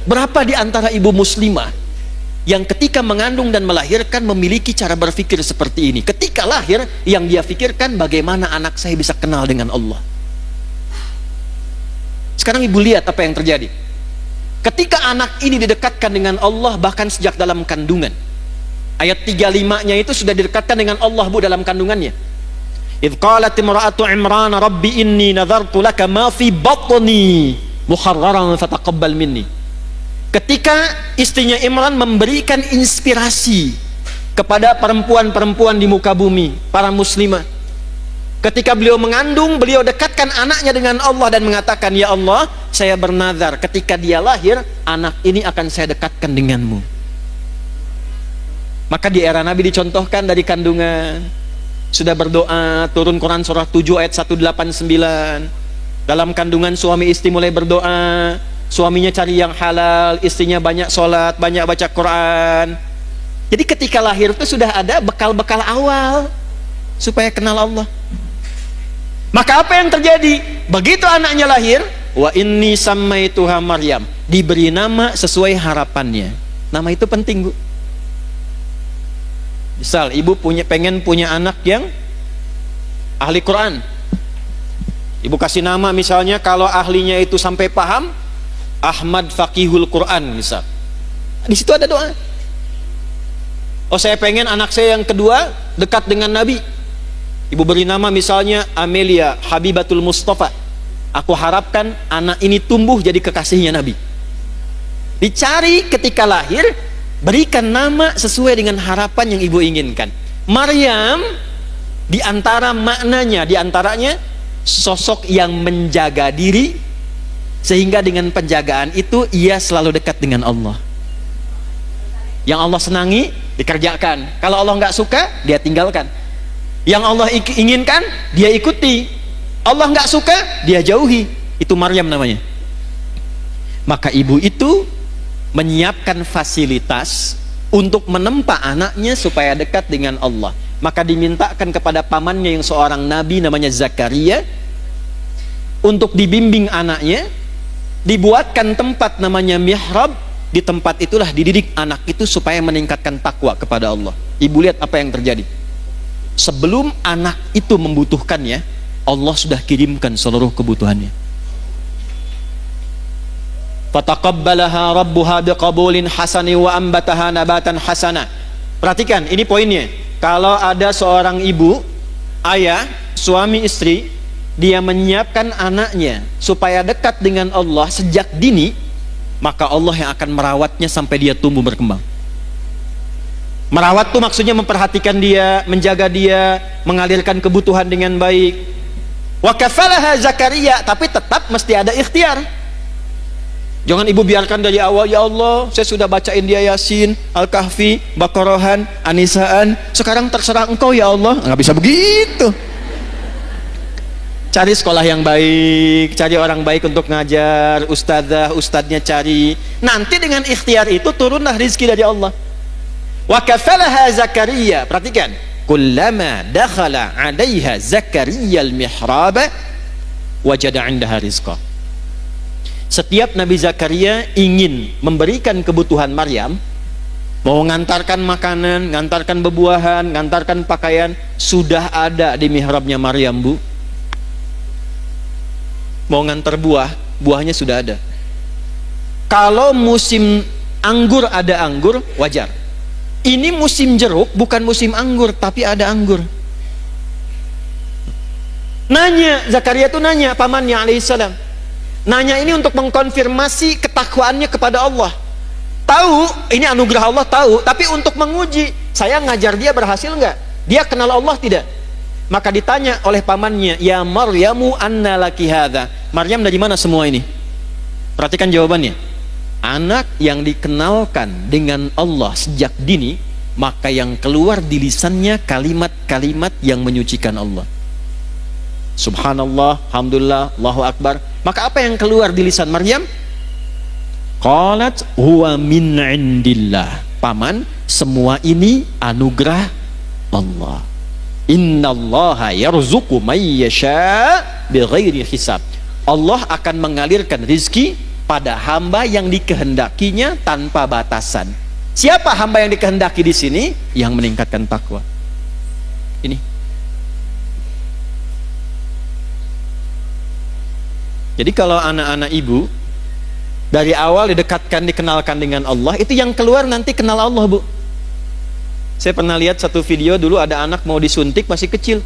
Berapa di antara ibu muslimah yang ketika mengandung dan melahirkan memiliki cara berpikir seperti ini? Ketika lahir, yang dia pikirkan bagaimana anak saya bisa kenal dengan Allah. Sekarang ibu lihat apa yang terjadi. Ketika anak ini didekatkan dengan Allah bahkan sejak dalam kandungan. Ayat 35-nya itu sudah didekatkan dengan Allah, Bu, dalam kandungannya. Idh qalat imra'atu Imran rabbi inni nadhartu laka ma fi batni muharraran fataqabbal minni. Ketika istrinya Imran memberikan inspirasi kepada perempuan-perempuan di muka bumi, para muslimah. Ketika beliau mengandung, beliau dekatkan anaknya dengan Allah dan mengatakan, ya Allah, saya bernazar ketika dia lahir, anak ini akan saya dekatkan denganmu. Maka di era Nabi dicontohkan dari kandungan, sudah berdoa, turun Quran surah 7 ayat 189. Dalam kandungan suami istri mulai berdoa, suaminya cari yang halal, istrinya banyak sholat, banyak baca Quran. Jadi ketika lahir itu sudah ada bekal-bekal awal supaya kenal Allah. Maka apa yang terjadi? Begitu anaknya lahir, wa inni sammaituha Maryam, diberi nama sesuai harapannya. Nama itu penting, Bu. Misal ibu pengen punya anak yang ahli Quran, ibu kasih nama misalnya, kalau ahlinya itu sampai paham, Ahmad Faqihul Quran misal. Di situ ada doa. Oh, saya pengen anak saya yang kedua dekat dengan Nabi. Ibu beri nama misalnya Amelia Habibatul Mustafa. Aku harapkan anak ini tumbuh jadi kekasihnya Nabi. Dicari ketika lahir, berikan nama sesuai dengan harapan yang ibu inginkan. Maryam di antara maknanya, di antaranya sosok yang menjaga diri, sehingga dengan penjagaan itu ia selalu dekat dengan Allah. Yang Allah senangi dikerjakan, kalau Allah nggak suka dia tinggalkan. Yang Allah inginkan dia ikuti, Allah nggak suka dia jauhi. Itu Maryam namanya. Maka ibu itu menyiapkan fasilitas untuk menempa anaknya supaya dekat dengan Allah. Maka dimintakan kepada pamannya yang seorang nabi namanya Zakaria untuk dibimbing anaknya. Dibuatkan tempat namanya mihrab. Di tempat itulah dididik anak itu supaya meningkatkan takwa kepada Allah. Ibu lihat apa yang terjadi. Sebelum anak itu membutuhkannya, Allah sudah kirimkan seluruh kebutuhannya. Fataqabbalaha rabbuha biqabulin hasani wa ambataha nabatan hasana. Perhatikan, ini poinnya. Kalau ada seorang ibu, ayah, suami istri, dia menyiapkan anaknya supaya dekat dengan Allah sejak dini, maka Allah yang akan merawatnya sampai dia tumbuh berkembang. Merawat itu maksudnya memperhatikan dia, menjaga dia, mengalirkan kebutuhan dengan baik. Wa kafalaha Zakaria, tapi tetap mesti ada ikhtiar. Jangan ibu biarkan dari awal, ya Allah, saya sudah bacain dia Yasin, Al-Kahfi, Baqarahan, Anisaan, sekarang terserah engkau ya Allah. Nggak bisa begitu. Cari sekolah yang baik, cari orang baik untuk ngajar, ustadzah, ustadznya cari. Nanti dengan ikhtiar itu turunlah rizki dari Allah. Wa kafalaha Zakaria, perhatikan. Kullama dakhala 'alaiha Zakaria al-mihraba wajada 'indaha rizqa. Setiap Nabi Zakaria ingin memberikan kebutuhan Maryam, mau ngantarkan makanan, ngantarkan bebuahan, ngantarkan pakaian, sudah ada di mihrabnya Maryam, Bu. Mau ngantar buah, buahnya sudah ada. Kalau musim anggur ada anggur, wajar. Ini musim jeruk, bukan musim anggur, tapi ada anggur. Nanya, Zakaria tuh nanya pamannya alaihissalam. Nanya ini untuk mengkonfirmasi ketakwaannya kepada Allah. Tahu, ini anugerah Allah tahu, tapi untuk menguji, saya ngajar dia berhasil nggak? Dia kenal Allah tidak? Maka ditanya oleh pamannya, ya Maryamu anna laki hadza. Maryam dari mana semua ini? Perhatikan jawabannya. Anak yang dikenalkan dengan Allah sejak dini, maka yang keluar di lisannya kalimat-kalimat yang menyucikan Allah. Subhanallah, alhamdulillah, Allahu akbar. Maka apa yang keluar di lisan Maryam? Qalat huwa min indillah. Paman, semua ini anugerah Allah. Innallaha yarzuqu may yasha bighairi hisab. Allah akan mengalirkan rizki pada hamba yang dikehendakinya tanpa batasan. Siapa hamba yang dikehendaki di sini? Yang meningkatkan takwa. Ini. Jadi kalau anak-anak ibu dari awal didekatkan, dikenalkan dengan Allah, itu yang keluar nanti kenal Allah, Bu. Saya pernah lihat satu video dulu, ada anak mau disuntik masih kecil.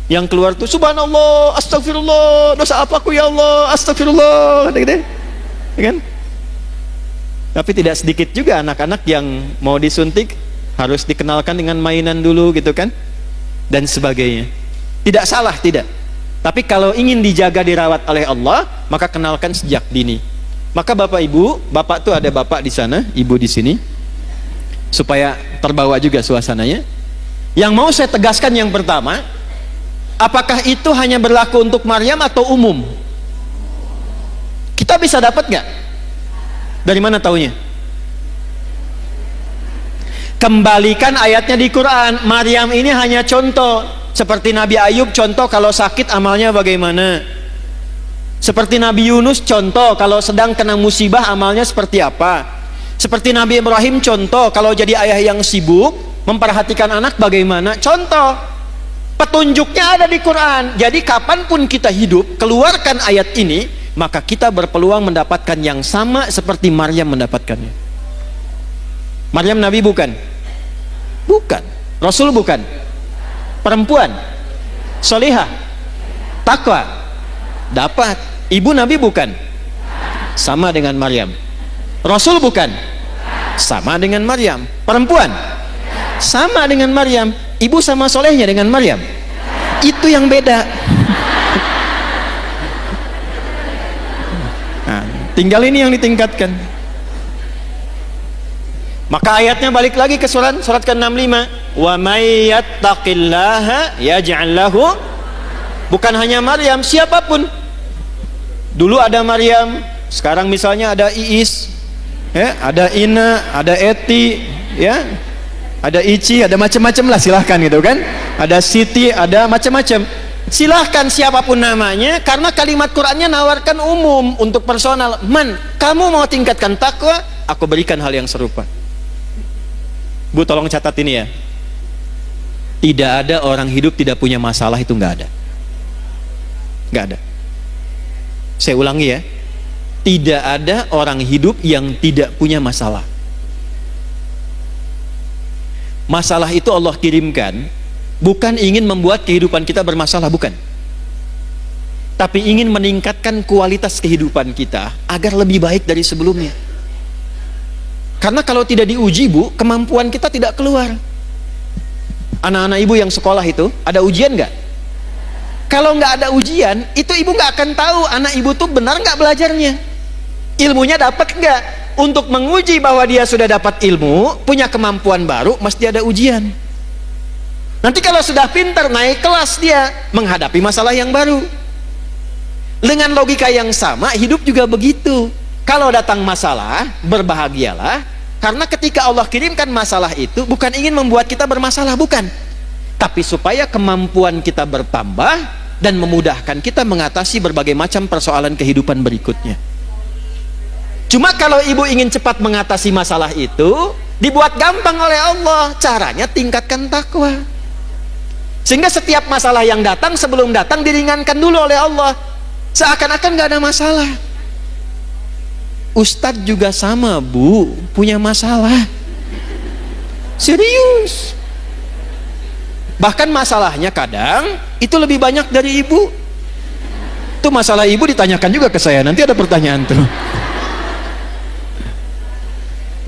Yang keluar tuh subhanallah, astagfirullah, dosa apa aku ya Allah, astagfirullah, gitu, ya kan? Tapi tidak sedikit juga anak-anak yang mau disuntik harus dikenalkan dengan mainan dulu gitu kan, dan sebagainya. Tidak salah, tidak. Tapi kalau ingin dijaga, dirawat oleh Allah, maka kenalkan sejak dini. Maka Bapak Ibu, Bapak tuh ada Bapak di sana, Ibu di sini, supaya terbawa juga suasananya. Yang mau saya tegaskan yang pertama, apakah itu hanya berlaku untuk Maryam atau umum? Kita bisa dapat nggak? Dari mana taunya? Kembalikan ayatnya di Quran. Maryam ini hanya contoh. Seperti Nabi Ayub contoh kalau sakit amalnya bagaimana. Seperti Nabi Yunus contoh kalau sedang kena musibah amalnya seperti apa. Seperti Nabi Ibrahim contoh kalau jadi ayah yang sibuk memperhatikan anak bagaimana. Contoh. Petunjuknya ada di Quran. Jadi kapanpun kita hidup, keluarkan ayat ini, maka kita berpeluang mendapatkan yang sama seperti Maryam mendapatkannya. Maryam Nabi bukan? Bukan. Rasul bukan? Perempuan solihah, takwa, dapat. Ibu Nabi bukan? Sama dengan Maryam. Rasul bukan? Sama dengan Maryam. Perempuan? Sama dengan Maryam. Ibu sama solehnya dengan Maryam. Itu yang beda. Nah, tinggal ini yang ditingkatkan. Maka ayatnya balik lagi ke surat ke-65. Wa may yattaqillaha yaj'al lahu. Bukan hanya Maryam, siapapun. Dulu ada Maryam, sekarang misalnya ada Iis, ya, ada Ina, ada Eti, ya, ada Ici, ada macam-macam lah, silahkan gitu kan. Ada Siti, ada macam-macam. Silahkan siapapun namanya, karena kalimat Qurannya nawarkan umum untuk personal. Man, kamu mau tingkatkan takwa, aku berikan hal yang serupa. Bu, tolong catat ini ya. Tidak ada orang hidup tidak punya masalah, itu nggak ada. Nggak ada. Saya ulangi ya. Tidak ada orang hidup yang tidak punya masalah. Masalah itu Allah kirimkan bukan ingin membuat kehidupan kita bermasalah, bukan. Tapi ingin meningkatkan kualitas kehidupan kita agar lebih baik dari sebelumnya. Karena kalau tidak diuji, Bu, kemampuan kita tidak keluar. Anak-anak ibu yang sekolah itu, ada ujian nggak? Kalau nggak ada ujian, itu ibu nggak akan tahu anak ibu tuh benar nggak belajarnya. Ilmunya dapat enggak? Untuk menguji bahwa dia sudah dapat ilmu, punya kemampuan baru, mesti ada ujian. Nanti kalau sudah pintar, naik kelas dia menghadapi masalah yang baru. Dengan logika yang sama, hidup juga begitu. Kalau datang masalah, berbahagialah, karena ketika Allah kirimkan masalah itu bukan ingin membuat kita bermasalah, bukan, tapi supaya kemampuan kita bertambah dan memudahkan kita mengatasi berbagai macam persoalan kehidupan berikutnya. Cuma kalau ibu ingin cepat mengatasi masalah itu, dibuat gampang oleh Allah. Caranya tingkatkan takwa, sehingga setiap masalah yang datang, sebelum datang diringankan dulu oleh Allah, seakan-akan gak ada masalah. Ustadz juga sama, Bu, punya masalah serius. Bahkan masalahnya kadang itu lebih banyak dari ibu. Itu masalah ibu ditanyakan juga ke saya, nanti ada pertanyaan tuh.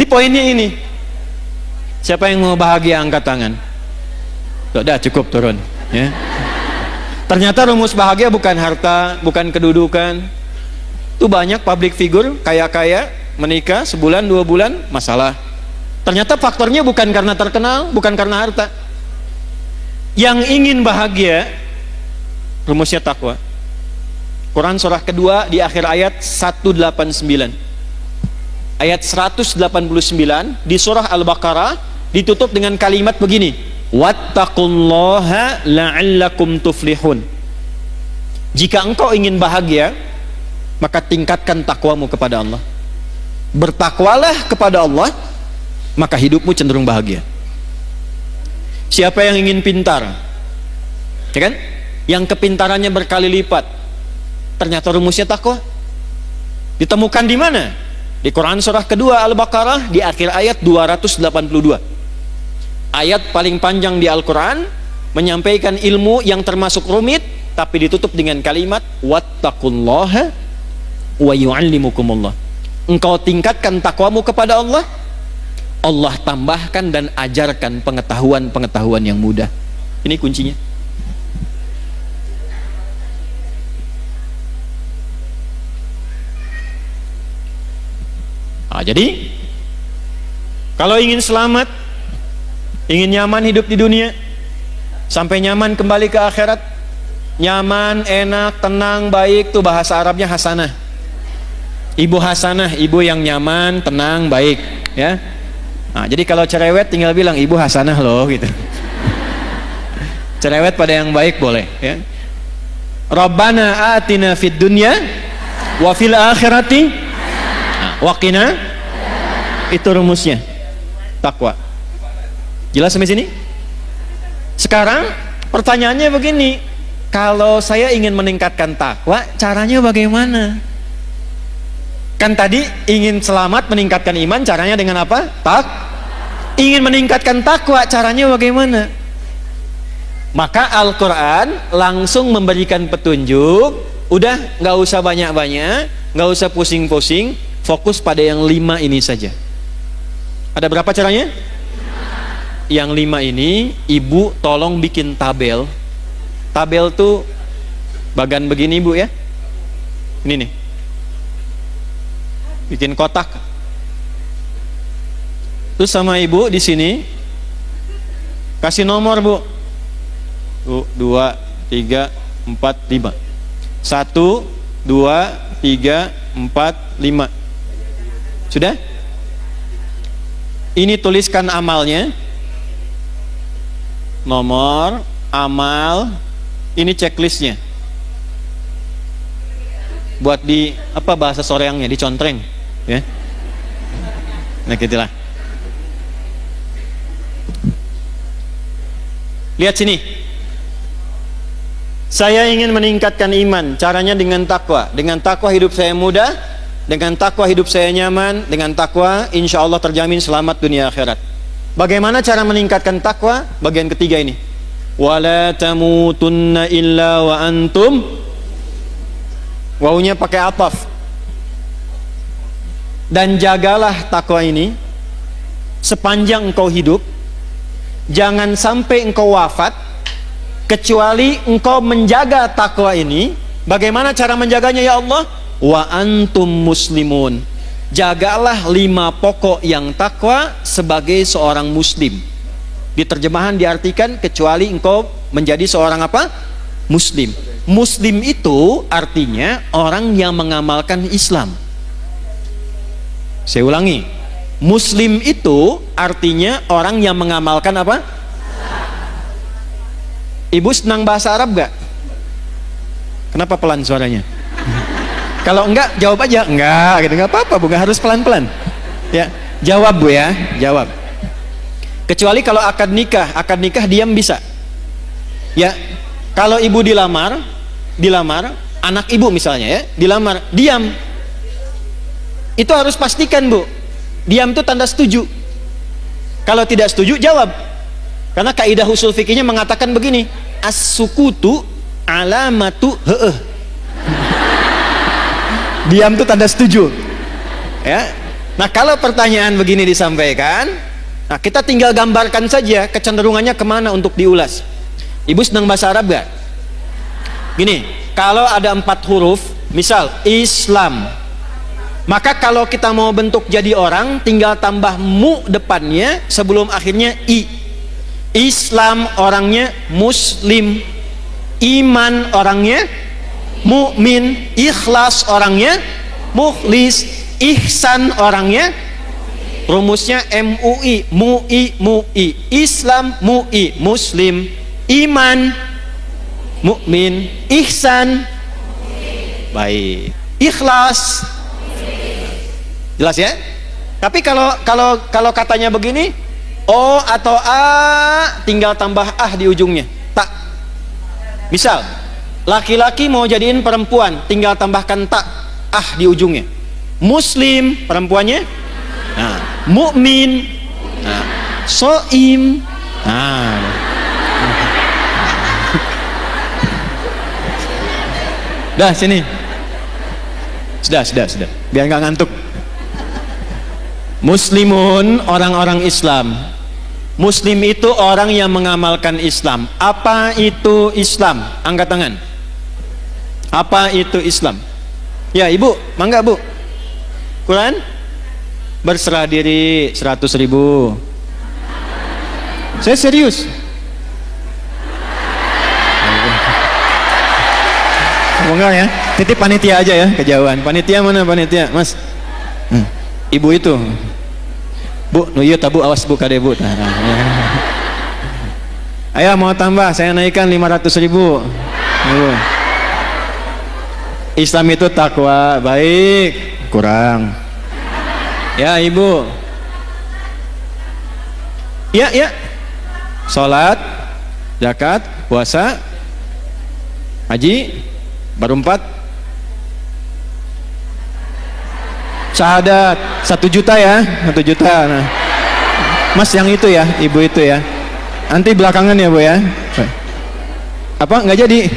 Di poinnya ini, siapa yang mau bahagia angkat tangan? Sudah cukup turun ya. Ternyata rumus bahagia bukan harta, bukan kedudukan. Itu banyak public figure kaya-kaya menikah sebulan 2 bulan masalah. Ternyata faktornya bukan karena terkenal, bukan karena harta. Yang ingin bahagia, rumusnya takwa. Quran surah kedua di akhir ayat 189. Ayat 189 di surah Al-Baqarah ditutup dengan kalimat begini, wattaqullaha la'allakum tuflihun. Jika engkau ingin bahagia, maka tingkatkan takwamu kepada Allah. Bertakwalah kepada Allah, maka hidupmu cenderung bahagia. Siapa yang ingin pintar, ya kan? Yang kepintarannya berkali lipat, ternyata rumusnya takwa. Ditemukan di mana? Di Quran surah kedua Al-Baqarah di akhir ayat 282. Ayat paling panjang di Al-Quran, menyampaikan ilmu yang termasuk rumit, tapi ditutup dengan kalimat wattaqullaha wa yu'allimukumullah. Engkau tingkatkan takwamu kepada Allah, Allah tambahkan dan ajarkan pengetahuan-pengetahuan yang mudah. Ini kuncinya. Jadi kalau ingin selamat, ingin nyaman hidup di dunia, sampai nyaman kembali ke akhirat, nyaman, enak, tenang, baik, tuh bahasa Arabnya hasanah. Ibu hasanah, ibu yang nyaman, tenang, baik, ya. Nah, jadi kalau cerewet tinggal bilang ibu hasanah loh gitu. Cerewet pada yang baik boleh, ya. Rabbana atina fid dunya wa fil akhirati wa qina. Itu rumusnya takwa. Jelas sampai sini? Sekarang pertanyaannya begini, kalau saya ingin meningkatkan takwa, caranya bagaimana? Kan tadi ingin selamat, meningkatkan iman, caranya dengan apa? Ingin meningkatkan takwa, caranya bagaimana? Maka Al-Quran langsung memberikan petunjuk. Udah, nggak usah banyak-banyak, nggak usah pusing-pusing, fokus pada yang 5 ini saja. Ada berapa caranya? Yang 5 ini, ibu tolong bikin tabel. Tabel tuh bagan begini, Bu, ya. Ini nih. Bikin kotak. Terus sama ibu di sini kasih nomor, Bu. 2, 3, 4, 5. 1, 2, 3, 4, 5. Sudah? Ini tuliskan amalnya, nomor, amal, ini checklistnya. Buat di apa bahasa soreangnya, dicontreng, ya. Nah, gitulah. Lihat sini. Saya ingin meningkatkan iman, caranya dengan takwa. Dengan takwa hidup saya mudah. Dengan takwa hidup saya nyaman, dengan takwa insya Allah terjamin selamat dunia akhirat. Bagaimana cara meningkatkan takwa? Bagian ketiga ini. Wala tamutunna illa wa antum. Wawunya pakai ataf. Dan jagalah takwa ini sepanjang engkau hidup. Jangan sampai engkau wafat kecuali engkau menjaga takwa ini. Bagaimana cara menjaganya ya Allah? wa antum muslimun. Jagalah 5 pokok yang takwa sebagai seorang muslim. Di terjemahan diartikan kecuali engkau menjadi seorang apa? Muslim. Muslim itu artinya orang yang mengamalkan Islam. Saya ulangi, Muslim itu artinya orang yang mengamalkan apa? Ibu senang bahasa Arab gak? Kenapa pelan suaranya? Kalau enggak, jawab aja. Enggak, gitu. Enggak apa-apa, Bu. Enggak harus pelan-pelan. Ya, jawab, Bu ya. Jawab. Kecuali kalau akad nikah diam bisa. Ya, kalau ibu dilamar, anak ibu misalnya ya, dilamar, diam. Itu harus pastikan, Bu. Diam itu tanda setuju. Kalau tidak setuju, jawab. Karena kaidah usul fikihnya mengatakan begini, as-sukutu alamatu heeh. Diam itu tanda setuju. Ya. Nah, kalau pertanyaan begini disampaikan, nah kita tinggal gambarkan saja kecenderungannya kemana untuk diulas. Ibu senang bahasa Arab gak? Gini, kalau ada 4 huruf, misal Islam, maka kalau kita mau bentuk jadi orang, tinggal tambah mu depannya sebelum akhirnya i. Islam orangnya muslim, iman orangnya mukmin, ikhlas orangnya mukhlis, ihsan orangnya rumusnya MUI, MUI, Islam MUI, muslim, iman mukmin, ihsan baik, ikhlas. Jelas ya? Tapi kalau katanya begini, O atau A tinggal tambah ah di ujungnya, tak. Misal laki-laki mau jadiin perempuan, tinggal tambahkan tak ah di ujungnya. Muslim perempuannya, nah, mukmin, nah, soim, nah. Dah sini, sudah, biar nggak ngantuk. Muslimun orang-orang Islam. Muslim itu orang yang mengamalkan Islam. Apa itu Islam? Angkat tangan. Apa itu Islam? Ya ibu, mangga bu. Quran? Berserah diri 100.000. Saya serius. Enggak ya, titip panitia aja ya, kejauhan. Panitia mana panitia, Mas? Ibu itu. Bu, nuyut tabu, awas bu kade bu. Ayo mau tambah, saya naikkan 500.000. Islam itu takwa, baik, kurang. Ya ibu. Ya. Salat, zakat, puasa, haji, baru 4. Syahadat 1 juta ya, 1 juta. Nah, Mas yang itu ya, ibu itu ya. Nanti belakangan ya bu ya. Apa nggak jadi?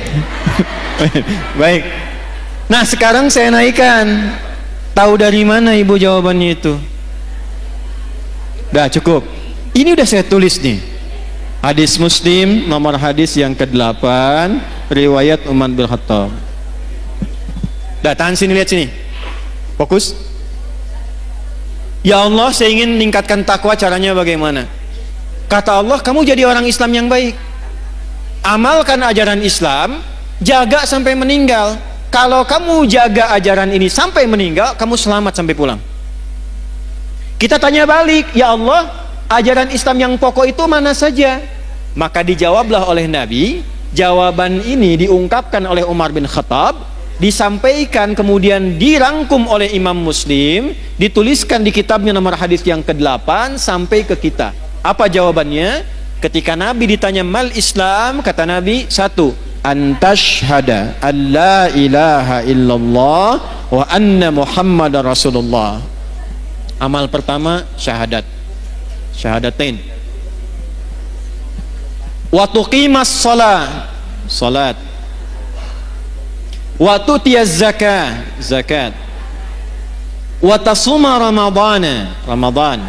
Baik. Nah sekarang saya naikkan. Tahu dari mana ibu jawabannya itu? Udah cukup. Ini udah saya tulis nih. Hadis Muslim nomor hadis yang ke-8, riwayat Umar bin Khattab. Udah tahan sini, lihat sini. Fokus. Ya Allah, saya ingin meningkatkan takwa, caranya bagaimana? Kata Allah, kamu jadi orang Islam yang baik. Amalkan ajaran Islam, jaga sampai meninggal. Kalau kamu jaga ajaran ini sampai meninggal, kamu selamat sampai pulang. Kita tanya balik, ya Allah, ajaran Islam yang pokok itu mana saja? Maka dijawablah oleh Nabi. Jawaban ini diungkapkan oleh Umar bin Khattab, disampaikan kemudian dirangkum oleh Imam Muslim, dituliskan di kitabnya nomor hadis yang ke-8 sampai ke kita. Apa jawabannya? Ketika Nabi ditanya mal Islam, kata Nabi, 1, antashhada an la ilaha illallah wa anna Muhammadar Rasulullah. Amal pertama syahadat, syahadatain. Wa tuqimas salat, wa tutiyaz zakat, wa tasuma ramadan,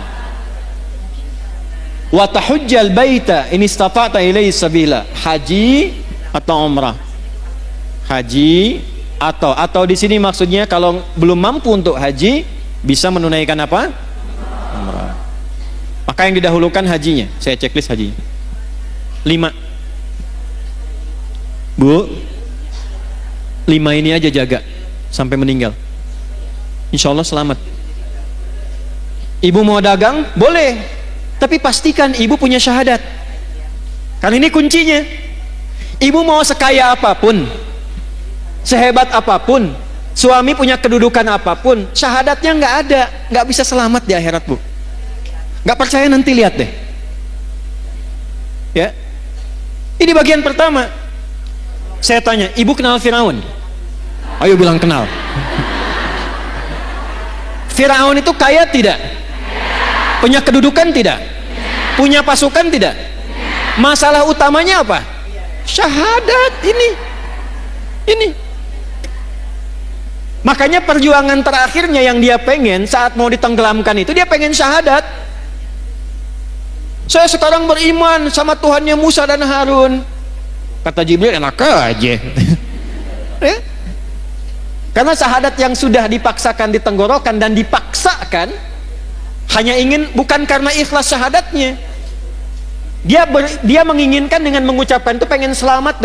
wa tahujjal baita in istata'ta ilaihi sabila. Haji atau umrah, haji Atau di sini maksudnya kalau belum mampu untuk haji bisa menunaikan apa? Umrah. Maka yang didahulukan hajinya. Saya checklist hajinya. 5. Bu, 5 ini aja jaga sampai meninggal. Insya Allah selamat. Ibu mau dagang? Boleh. Tapi pastikan ibu punya syahadat. Karena ini kuncinya. Ibu mau sekaya apapun, sehebat apapun, suami punya kedudukan apapun, syahadatnya nggak ada, nggak bisa selamat di akhirat, Bu. Nggak percaya nanti lihat deh. Ya. Ini bagian pertama. Saya tanya, ibu kenal Firaun? Ayo bilang kenal. Firaun itu kaya tidak? Punya kedudukan tidak? Punya pasukan tidak? Masalah utamanya apa? Syahadat ini. Makanya perjuangan terakhirnya yang dia pengen saat mau ditenggelamkan itu, dia pengen syahadat. Saya sekarang beriman sama Tuhannya Musa dan Harun. Kata Jibril, enak aja. Ya? Karena syahadat yang sudah dipaksakan di tenggorokan dan dipaksakan hanya ingin, bukan karena ikhlas syahadatnya. Dia menginginkan dengan mengucapkan itu pengen selamat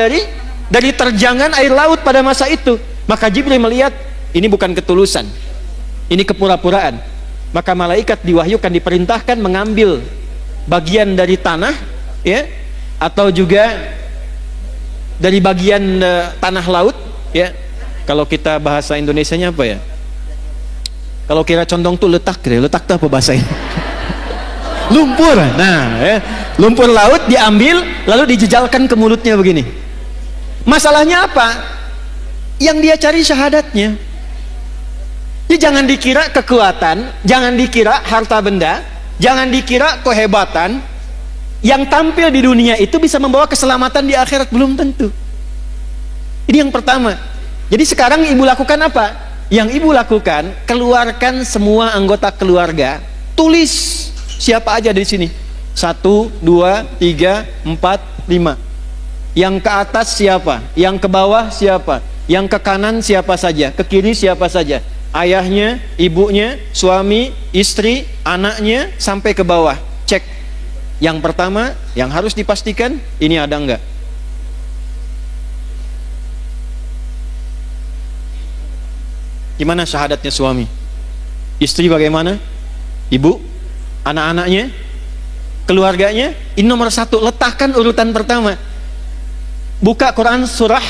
dari terjangan air laut pada masa itu. Maka Jibril melihat ini bukan ketulusan, ini kepura-puraan. Maka malaikat diwahyukan, diperintahkan mengambil bagian dari tanah, ya, atau juga dari bagian tanah laut, ya. Kalau kita bahasa Indonesianya apa ya? Kalau kira condong tuh letak tuh apa bahasanya? Lumpur. Nah, ya. Lumpur laut diambil lalu dijejalkan ke mulutnya begini. Masalahnya apa? Yang dia cari syahadatnya. Ya, jangan dikira kekuatan, jangan dikira harta benda, jangan dikira kehebatan. Yang tampil di dunia itu bisa membawa keselamatan di akhirat, belum tentu. Ini yang pertama. Jadi sekarang ibu lakukan apa? Yang ibu lakukan, keluarkan semua anggota keluarga, tulis siapa aja di sini. 1, 2, 3, 4, 5. Yang ke atas siapa? Yang ke bawah siapa? Yang ke kanan siapa saja? Ke kiri siapa saja? Ayahnya, ibunya, suami, istri, anaknya, sampai ke bawah. Cek. Yang pertama, yang harus dipastikan, ini ada enggak? Gimana syahadatnya suami? Istri bagaimana? Ibu? Anak-anaknya? Keluarganya? Ini nomor 1, letakkan urutan pertama. Buka Quran surah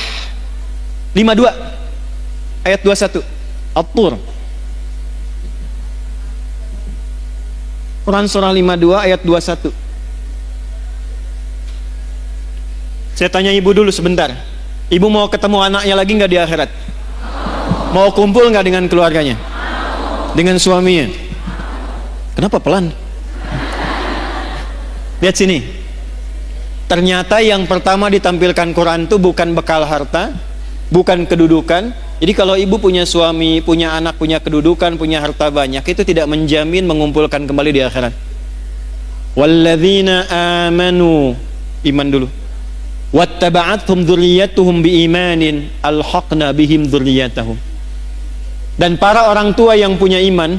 52 ayat 21, At-Tur. Quran surah 52 ayat 21. Saya tanya ibu dulu sebentar. Ibu mau ketemu anaknya lagi nggak di akhirat? Mau kumpul nggak dengan keluarganya? Dengan suaminya? Kenapa pelan? Lihat sini. Ternyata yang pertama ditampilkan Quran itu bukan bekal harta, bukan kedudukan. Jadi kalau ibu punya suami, punya anak, punya kedudukan, punya harta banyak, itu tidak menjamin mengumpulkan kembali di akhirat. Walladzina amanu, iman dulu. Wattaba'athum dzurriyyatuhum biimanin alhaqna bihim dzurriyyatahum. Dan para orang tua yang punya iman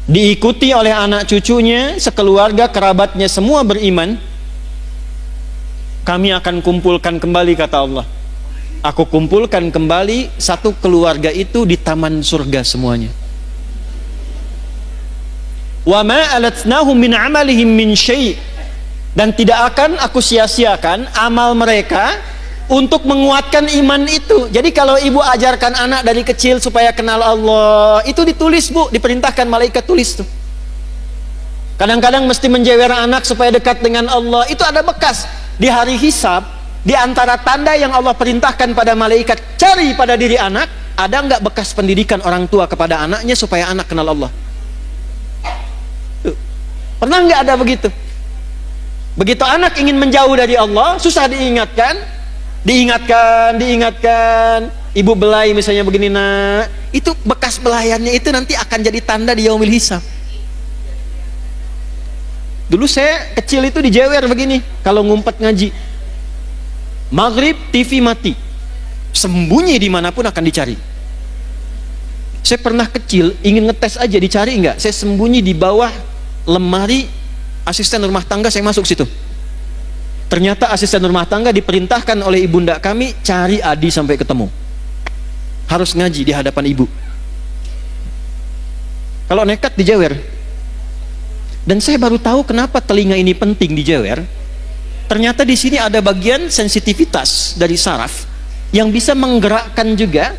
diikuti oleh anak cucunya, sekeluarga, kerabatnya, semua beriman, kami akan kumpulkan kembali, kata Allah. Aku kumpulkan kembali satu keluarga itu di taman surga semuanya. Wa ma alatnahum min amalihim min syai'. Dan tidak akan aku sia-siakan amal mereka untuk menguatkan iman itu. Jadi kalau ibu ajarkan anak dari kecil supaya kenal Allah, itu ditulis, Bu, diperintahkan malaikat tulis tuh. Kadang-kadang mesti menjewer anak supaya dekat dengan Allah, itu ada bekas. Di hari hisab, di antara tanda yang Allah perintahkan pada malaikat cari pada diri anak, ada nggak bekas pendidikan orang tua kepada anaknya supaya anak kenal Allah? Tuh. Pernah nggak ada begitu? Begitu anak ingin menjauh dari Allah, susah diingatkan. Ibu belai misalnya begini, nak, itu bekas belayannya itu nanti akan jadi tanda di yaumil hisab. Dulu saya kecil itu dijewer begini kalau ngumpet ngaji. Maghrib TV mati, Sembunyi dimanapun akan dicari. Saya pernah kecil ingin ngetes aja, dicari enggak. Saya sembunyi di bawah lemari asisten rumah tangga, saya masuk situ. Ternyata asisten rumah tangga diperintahkan oleh ibunda kami, cari Adi sampai ketemu. Harus ngaji di hadapan ibu. Kalau nekat dijewer. Dan saya baru tahu kenapa telinga ini penting dijewer. Ternyata di sini ada bagian sensitivitas dari saraf yang bisa menggerakkan juga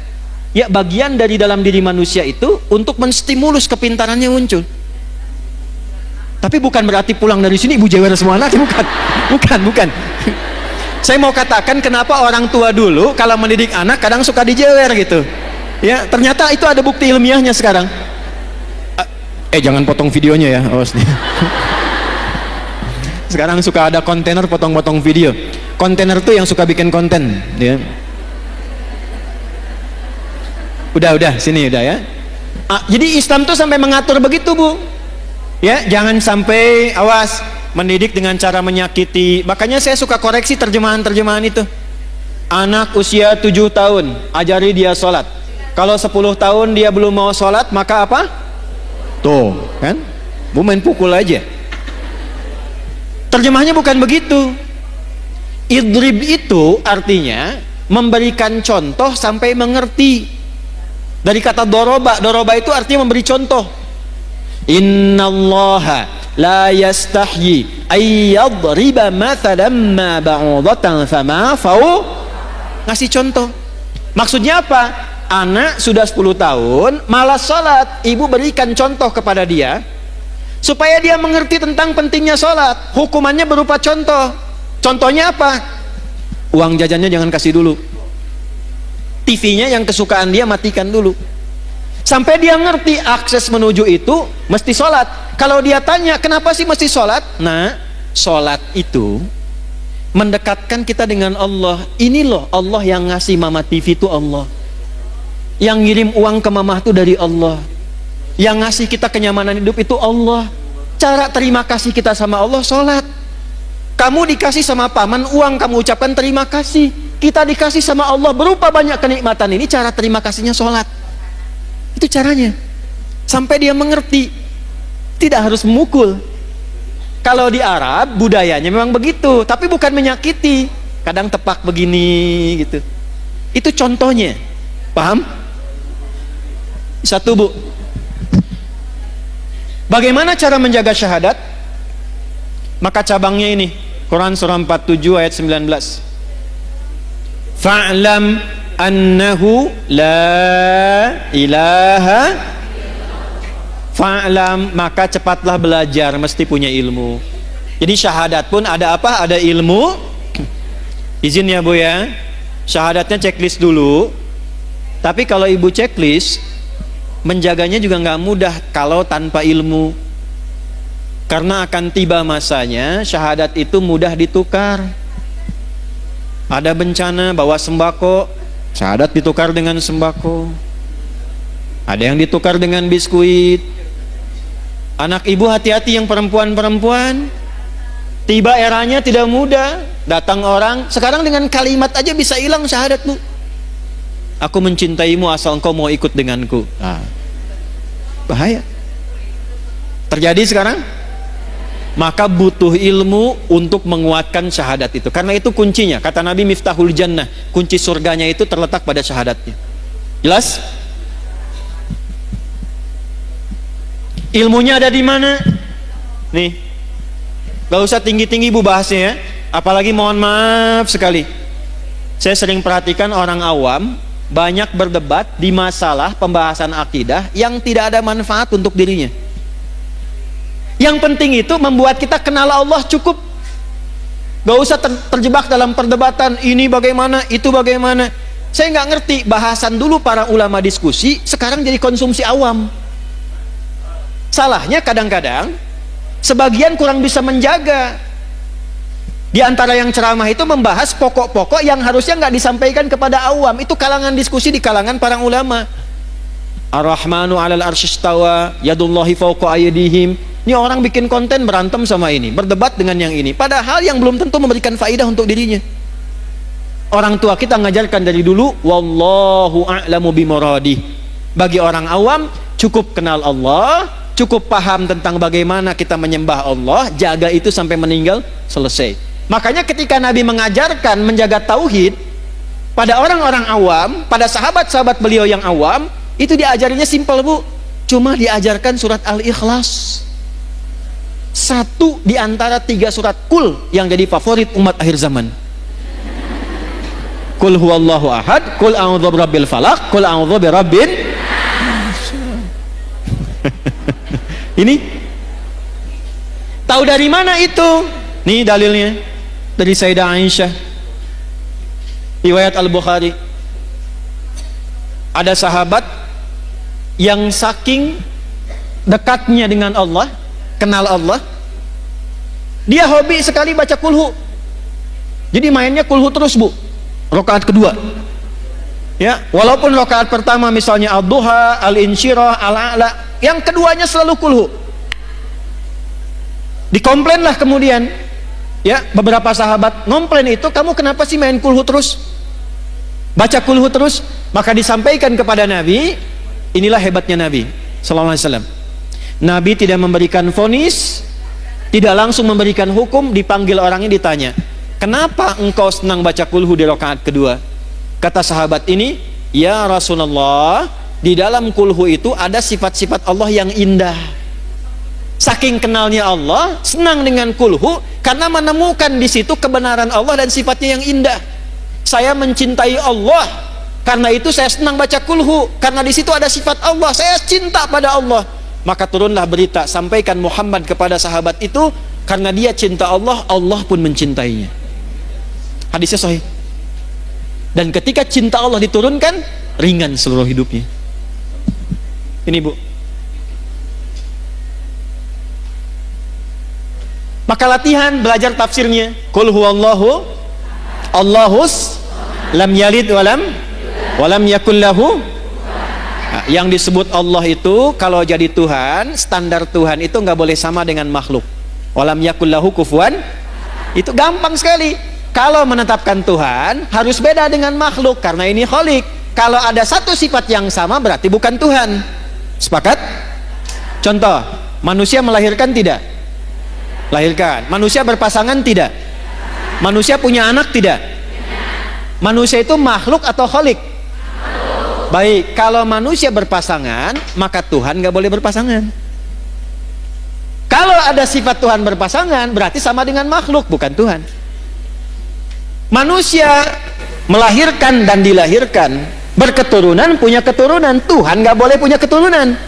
ya bagian dari dalam diri manusia itu untuk menstimulus kepintarannya muncul. Tapi bukan berarti pulang dari sini ibu jewer semua anak, bukan. Saya mau katakan kenapa orang tua dulu kalau mendidik anak kadang suka dijewer gitu. Ya, ternyata itu ada bukti ilmiahnya sekarang. Jangan potong videonya ya, awas nih. Sekarang suka ada kontainer potong-potong video. Kontainer tuh yang suka bikin konten, ya. Udah, sini udah ya. Jadi Islam tuh sampai mengatur begitu, Bu. Ya, jangan sampai awas mendidik dengan cara menyakiti. Makanya saya suka koreksi terjemahan-terjemahan itu. Anak usia 7 tahun, ajari dia sholat. Kalau 10 tahun dia belum mau sholat, maka apa? Tuh, kan? Bu main pukul aja. Terjemahnya bukan begitu. Idrib itu artinya memberikan contoh sampai mengerti. Dari kata doroba, doroba itu artinya memberi contoh. Innallaha la yastahyi ayyadriba mathalan ma ba'udatan fama fau. Ngasih contoh. Maksudnya apa? Anak sudah 10 tahun malas sholat, ibu berikan contoh kepada dia supaya dia mengerti tentang pentingnya sholat. Hukumannya berupa contoh. Contohnya apa? Uang jajannya jangan kasih dulu, TV-nya yang kesukaan dia matikan dulu, sampai dia ngerti akses menuju itu mesti sholat. Kalau dia tanya kenapa sih mesti sholat, nah sholat itu mendekatkan kita dengan Allah. Ini loh Allah yang ngasih mama TV itu Allah, yang ngirim uang ke mamah itu dari Allah, yang ngasih kita kenyamanan hidup itu Allah. Cara terima kasih kita sama Allah sholat. Kamu dikasih sama paman uang, kamu ucapkan terima kasih. Kita dikasih sama Allah berupa banyak kenikmatan, ini cara terima kasihnya sholat. Itu caranya sampai dia mengerti, tidak harus memukul. Kalau di Arab budayanya memang begitu, tapi bukan menyakiti. Kadang tepak begini gitu. Itu contohnya, paham? Satu, Bu. Bagaimana cara menjaga syahadat? Maka cabangnya ini, Quran surah 47 ayat 19. Fa'lam annahu la ilaha. Fa'lam, maka cepatlah belajar, mesti punya ilmu. Jadi syahadat pun ada apa? Ada ilmu. Izin ya, Bu ya. Syahadatnya checklist dulu. Tapi kalau ibu checklist, menjaganya juga nggak mudah kalau tanpa ilmu. Karena akan tiba masanya syahadat itu mudah ditukar. Ada bencana bawa sembako, syahadat ditukar dengan sembako. Ada yang ditukar dengan biskuit. Anak ibu hati-hati yang perempuan-perempuan. Tiba eranya tidak mudah. Datang orang, sekarang dengan kalimat aja bisa hilang syahadat, Bu. Aku mencintaimu asal engkau mau ikut denganku. Bahaya. Terjadi sekarang. Maka butuh ilmu untuk menguatkan syahadat itu. Karena itu kuncinya. Kata Nabi, Miftahul Jannah, kunci surganya itu terletak pada syahadatnya. Jelas? Ilmunya ada di mana? Nih, gak usah tinggi-tinggi Bu bahasnya ya. Apalagi mohon maaf sekali, saya sering perhatikan orang awam banyak berdebat di masalah pembahasan akidah yang tidak ada manfaat untuk dirinya. Yang penting itu membuat kita kenal Allah cukup. Gak usah terjebak dalam perdebatan ini bagaimana, itu bagaimana. Saya nggak ngerti, bahasan dulu para ulama diskusi, sekarang jadi konsumsi awam. Salahnya kadang-kadang sebagian kurang bisa menjaga. Di antara yang ceramah itu membahas pokok-pokok yang harusnya nggak disampaikan kepada awam. Itu kalangan diskusi di kalangan para ulama. Ar-Rahmanu 'alal arsy istawa, yadullahi fawqa aydihim. Ini orang bikin konten berantem sama ini, berdebat dengan yang ini, padahal yang belum tentu memberikan faidah untuk dirinya. orang tua kita ngajarkan dari dulu, wallahu a'lamu bimuradi. Bagi orang awam cukup kenal Allah, cukup paham tentang bagaimana kita menyembah Allah, jaga itu sampai meninggal, selesai. Makanya ketika Nabi mengajarkan menjaga tauhid pada orang-orang awam, pada sahabat-sahabat beliau yang awam, itu diajarinya simpel, Bu. Cuma diajarkan surat Al-Ikhlas. Satu di antara 3 surat kul yang jadi favorit umat akhir zaman. Kul huwallahu ahad, kul a'udzu birabbil falaq, kul a'udzu birabbin. Ini tahu dari mana itu? Nih dalilnya dari Sayyidah Aisyah, riwayat Al-Bukhari. Ada sahabat yang saking dekatnya dengan Allah, kenal Allah, dia hobi sekali baca kulhu. Jadi mainnya kulhu terus, Bu. Rakaat kedua, ya, walaupun rakaat pertama misalnya ad-duha, al-insyirah, al-a'la, yang keduanya selalu kulhu. Dikomplainlah kemudian, ya, beberapa sahabat ngomplain itu, kamu kenapa sih main kulhu terus, baca kulhu terus? Maka disampaikan kepada Nabi, inilah hebatnya Nabi sallallahu alaihi wasallam. Nabi tidak memberikan vonis, tidak langsung memberikan hukum. Dipanggil orangnya, ditanya, kenapa engkau senang baca kulhu di rakaat kedua? Kata sahabat ini, ya Rasulullah, di dalam kulhu itu ada sifat-sifat Allah yang indah. Saking kenalnya Allah, senang dengan kulhu karena menemukan di situ kebenaran Allah dan sifatnya yang indah. Saya mencintai Allah, karena itu saya senang baca kulhu, karena di situ ada sifat Allah, saya cinta pada Allah. Maka turunlah berita, sampaikan Muhammad kepada sahabat itu, karena dia cinta Allah, Allah pun mencintainya. Hadisnya sahih. Dan ketika cinta Allah diturunkan, ringan seluruh hidupnya. Ini, Bu. Maka latihan belajar tafsirnya. Qul huwallahu Allahus lam yalid walam yakul lahu. Nah, yang disebut Allah itu kalau jadi Tuhan, standar Tuhan itu nggak boleh sama dengan makhluk. Walam yakul lahu kufuwan. Itu gampang sekali. Kalau menetapkan Tuhan harus beda dengan makhluk, karena ini khalik. Kalau ada satu sifat yang sama berarti bukan Tuhan. Sepakat? Contoh, manusia melahirkan tidak? Lahirkan. Manusia berpasangan tidak? Manusia punya anak tidak? Manusia itu makhluk atau khalik? Baik, kalau manusia berpasangan, maka Tuhan nggak boleh berpasangan. Kalau ada sifat Tuhan berpasangan, berarti sama dengan makhluk, bukan Tuhan. Manusia melahirkan dan dilahirkan, berketurunan, punya keturunan. Tuhan nggak boleh punya keturunan.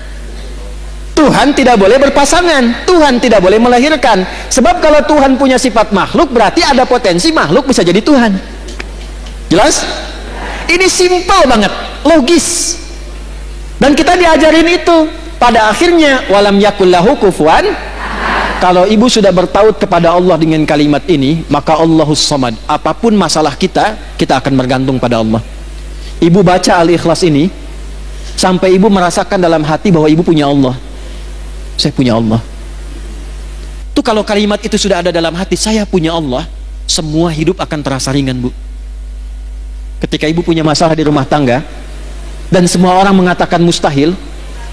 Tuhan tidak boleh berpasangan. Tuhan tidak boleh melahirkan. Sebab kalau Tuhan punya sifat makhluk, berarti ada potensi makhluk bisa jadi Tuhan. Jelas? Ini simpel banget, logis. Dan kita diajarin itu. Pada akhirnya, walam yakul lahu kufuwan. Kalau ibu sudah bertaut kepada Allah dengan kalimat ini, maka Allahus Samad. Apapun masalah kita, kita akan bergantung pada Allah. Ibu baca Al-Ikhlas ini sampai ibu merasakan dalam hati bahwa ibu punya Allah. Saya punya Allah. Itu kalau kalimat itu sudah ada dalam hati, saya punya Allah, semua hidup akan terasa ringan, Bu. Ketika ibu punya masalah di rumah tangga dan semua orang mengatakan mustahil,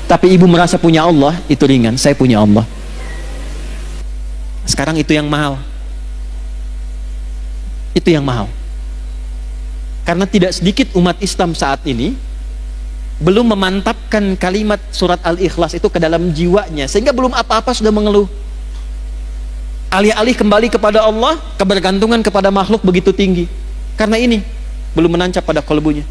tapi ibu merasa punya Allah, itu ringan. Saya punya Allah. Sekarang itu yang mahal. Itu yang mahal. Karena tidak sedikit umat Islam saat ini belum memantapkan kalimat surat Al-Ikhlas itu ke dalam jiwanya, sehingga belum apa-apa sudah mengeluh. Alih-alih kembali kepada Allah, kebergantungan kepada makhluk begitu tinggi. Karena ini belum menancap pada kalbunya.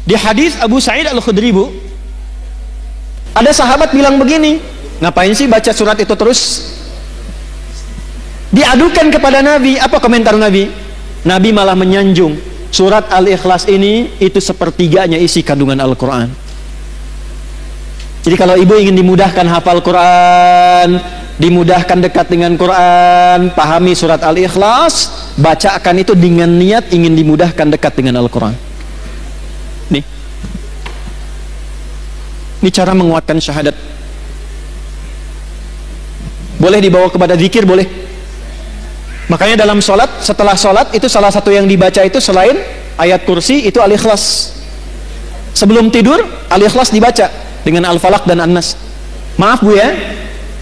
Di hadis Abu Sa'id Al-Khudri, Bu, ada sahabat bilang begini, ngapain sih baca surat itu terus? Diadukan kepada Nabi. Apa komentar Nabi? Nabi malah menyanjung, surat Al-Ikhlas ini itu sepertiganya isi kandungan Al-Quran. Jadi kalau ibu ingin dimudahkan hafal Quran, dimudahkan dekat dengan Quran, pahami surat Al-Ikhlas, bacakan itu dengan niat ingin dimudahkan dekat dengan Al-Quran. Ini cara menguatkan syahadat. Boleh dibawa kepada zikir, boleh. Makanya dalam sholat, setelah sholat itu salah satu yang dibaca itu selain ayat kursi itu Al-Ikhlas. Sebelum tidur Al-Ikhlas dibaca dengan Al-Falaq dan An-Nas. Maaf Bu ya,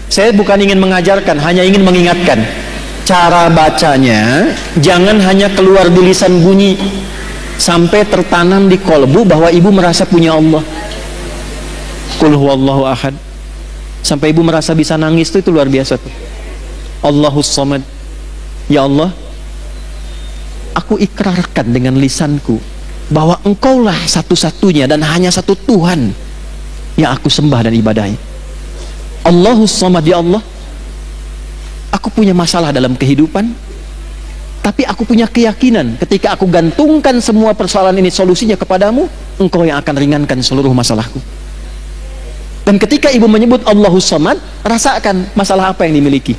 saya bukan ingin mengajarkan, hanya ingin mengingatkan. Cara bacanya jangan hanya keluar di lisan bunyi, sampai tertanam di kolbu bahwa ibu merasa punya Allah. Qul huwallahu ahad. Sampai ibu merasa bisa nangis itu luar biasa tuh. Allahus samad. Ya Allah, aku ikrarkan dengan lisanku bahwa engkaulah satu-satunya dan hanya satu Tuhan yang aku sembah dan ibadahi. Allahus samad. Ya Allah, aku punya masalah dalam kehidupan, tapi aku punya keyakinan ketika aku gantungkan semua persoalan ini solusinya kepadamu, engkau yang akan ringankan seluruh masalahku. Dan ketika ibu menyebut Allahus samad, rasakan masalah apa yang dimiliki,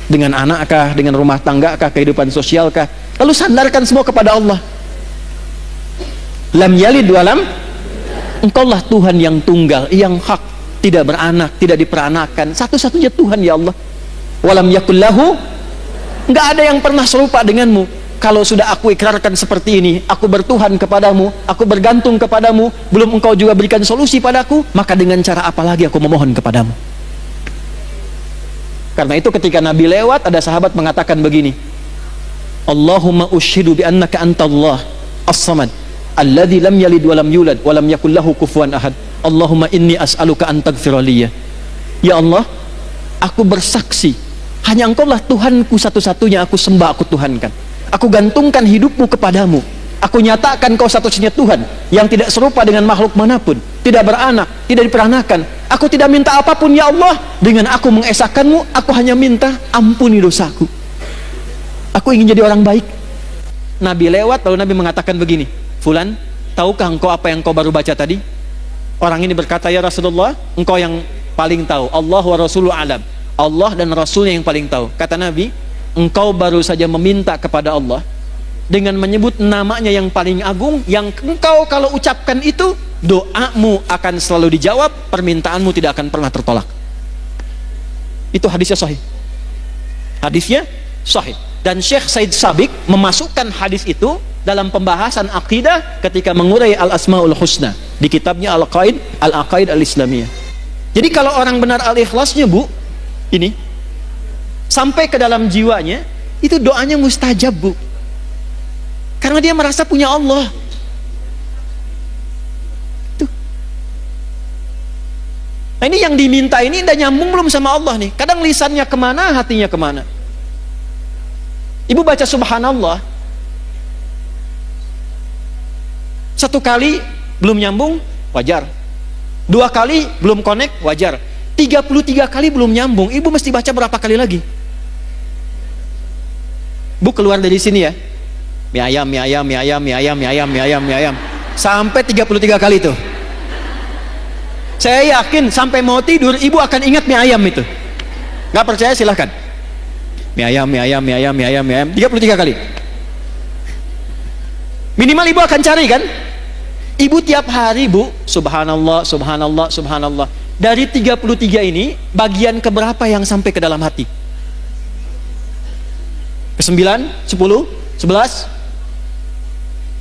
dengan anak kah, dengan rumah tangga kah, kehidupan sosial kah, lalu sandarkan semua kepada Allah. Lam yalid walam, engkaulah Tuhan yang tunggal, yang hak, tidak beranak, tidak diperanakan, satu-satunya Tuhan ya Allah. Walam yakul lahu, enggak ada yang pernah serupa denganmu. Kalau sudah aku ikrarkan seperti ini, aku bertuhan kepadamu, aku bergantung kepadamu, belum engkau juga berikan solusi padaku, maka dengan cara apa lagi aku memohon kepadamu? Karena itu ketika Nabi lewat, ada sahabat mengatakan begini, Allahumma ushidu bi annaka antallah as-samad alladzi lam yalid wa lam yulad wa lam yakul lahu kufuwan ahad. Allahumma inni as'aluka an taghfira li. Ya Allah, aku bersaksi hanya engkaulah Tuhanku satu-satunya, aku sembah, aku tuhankan. Aku gantungkan hidupmu kepadamu. Aku nyatakan kau satu-satunya Tuhan yang tidak serupa dengan makhluk manapun, tidak beranak, tidak diperanakan. Aku tidak minta apapun ya Allah. Dengan aku mengesahkanmu, aku hanya minta ampuni dosaku. Aku ingin jadi orang baik. Nabi lewat, lalu Nabi mengatakan begini, Fulan, tahukah engkau apa yang kau baru baca tadi? Orang ini berkata, ya Rasulullah, engkau yang paling tahu. Allah wa Rasuluhu alam. Allah dan Rasulnya yang paling tahu. Kata Nabi, engkau baru saja meminta kepada Allah dengan menyebut namanya yang paling agung, yang engkau kalau ucapkan itu, doamu akan selalu dijawab, permintaanmu tidak akan pernah tertolak. Itu hadisnya sahih. Hadisnya sahih. Dan Syekh Said Sabiq memasukkan hadis itu dalam pembahasan akidah ketika mengurai Al-Asmaul Husna di kitabnya Al-Aqaid Al-Islamiyah. Jadi kalau orang benar al-ikhlasnya Bu, ini sampai ke dalam jiwanya, itu doanya mustajab Bu, karena dia merasa punya Allah. Tuh. Nah ini yang diminta ini udah nyambung belum sama Allah nih? Kadang lisannya kemana, hatinya kemana. Ibu baca subhanallah, satu kali belum nyambung, wajar. Dua kali belum connect, wajar. 33 kali belum nyambung, ibu mesti baca berapa kali lagi? Bu keluar dari sini ya, mie ayam, mie ayam, mie ayam, mie ayam, mie ayam, mie ayam, mie ayam, sampai 33 kali itu. Saya yakin sampai mau tidur ibu akan ingat mie ayam itu. Gak percaya silahkan. Mie ayam, mie ayam, mie ayam, mie ayam, mie ayam, 33 kali. Minimal ibu akan cari kan? Ibu tiap hari Bu, subhanallah, subhanallah, subhanallah. Dari 33 ini, bagian keberapa yang sampai ke dalam hati? Ke-9, 10, 11?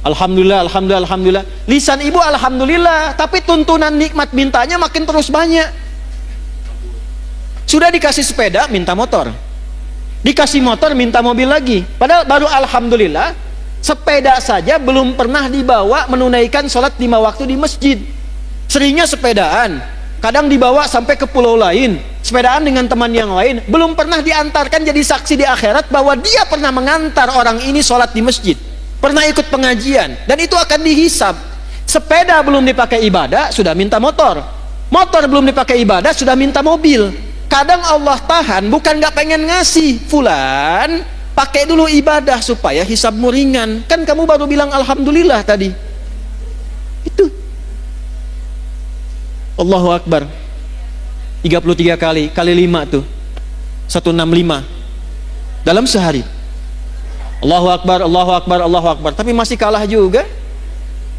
Alhamdulillah, alhamdulillah, alhamdulillah. Lisan ibu alhamdulillah, tapi tuntunan nikmat mintanya makin terus banyak. Sudah dikasih sepeda, minta motor. Dikasih motor, minta mobil lagi. Padahal baru alhamdulillah, sepeda saja belum pernah dibawa menunaikan sholat 5 waktu di masjid. Seringnya sepedaan, kadang dibawa sampai ke pulau lain, sepedaan dengan teman yang lain, belum pernah diantarkan jadi saksi di akhirat bahwa dia pernah mengantar orang ini sholat di masjid, pernah ikut pengajian, dan itu akan dihisab. Sepeda belum dipakai ibadah, sudah minta motor. Motor belum dipakai ibadah, sudah minta mobil. Kadang Allah tahan, bukan gak pengen ngasih. Fulan, pakai dulu ibadah supaya hisabmu ringan. Kan kamu baru bilang alhamdulillah tadi. Itu. Allahu Akbar. 33 kali, kali 5 tuh 165 dalam sehari. Allahu Akbar, Allahu Akbar, Allahu Akbar. Tapi masih kalah juga.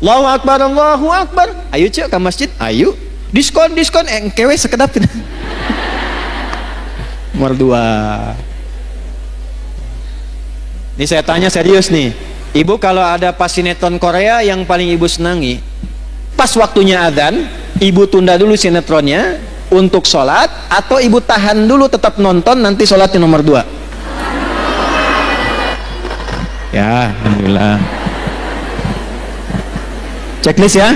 Allahu Akbar, Allahu Akbar. Ayo cek ke masjid, ayo. Diskon, kewe sekedap. Nomor 2. Ini saya tanya serius nih. Ibu kalau ada pas sinetron Korea yang paling ibu senangi, pas waktunya adzan, ibu tunda dulu sinetronnya untuk sholat, atau ibu tahan dulu tetap nonton nanti sholatnya nomor 2? Ya, alhamdulillah. Checklist ya.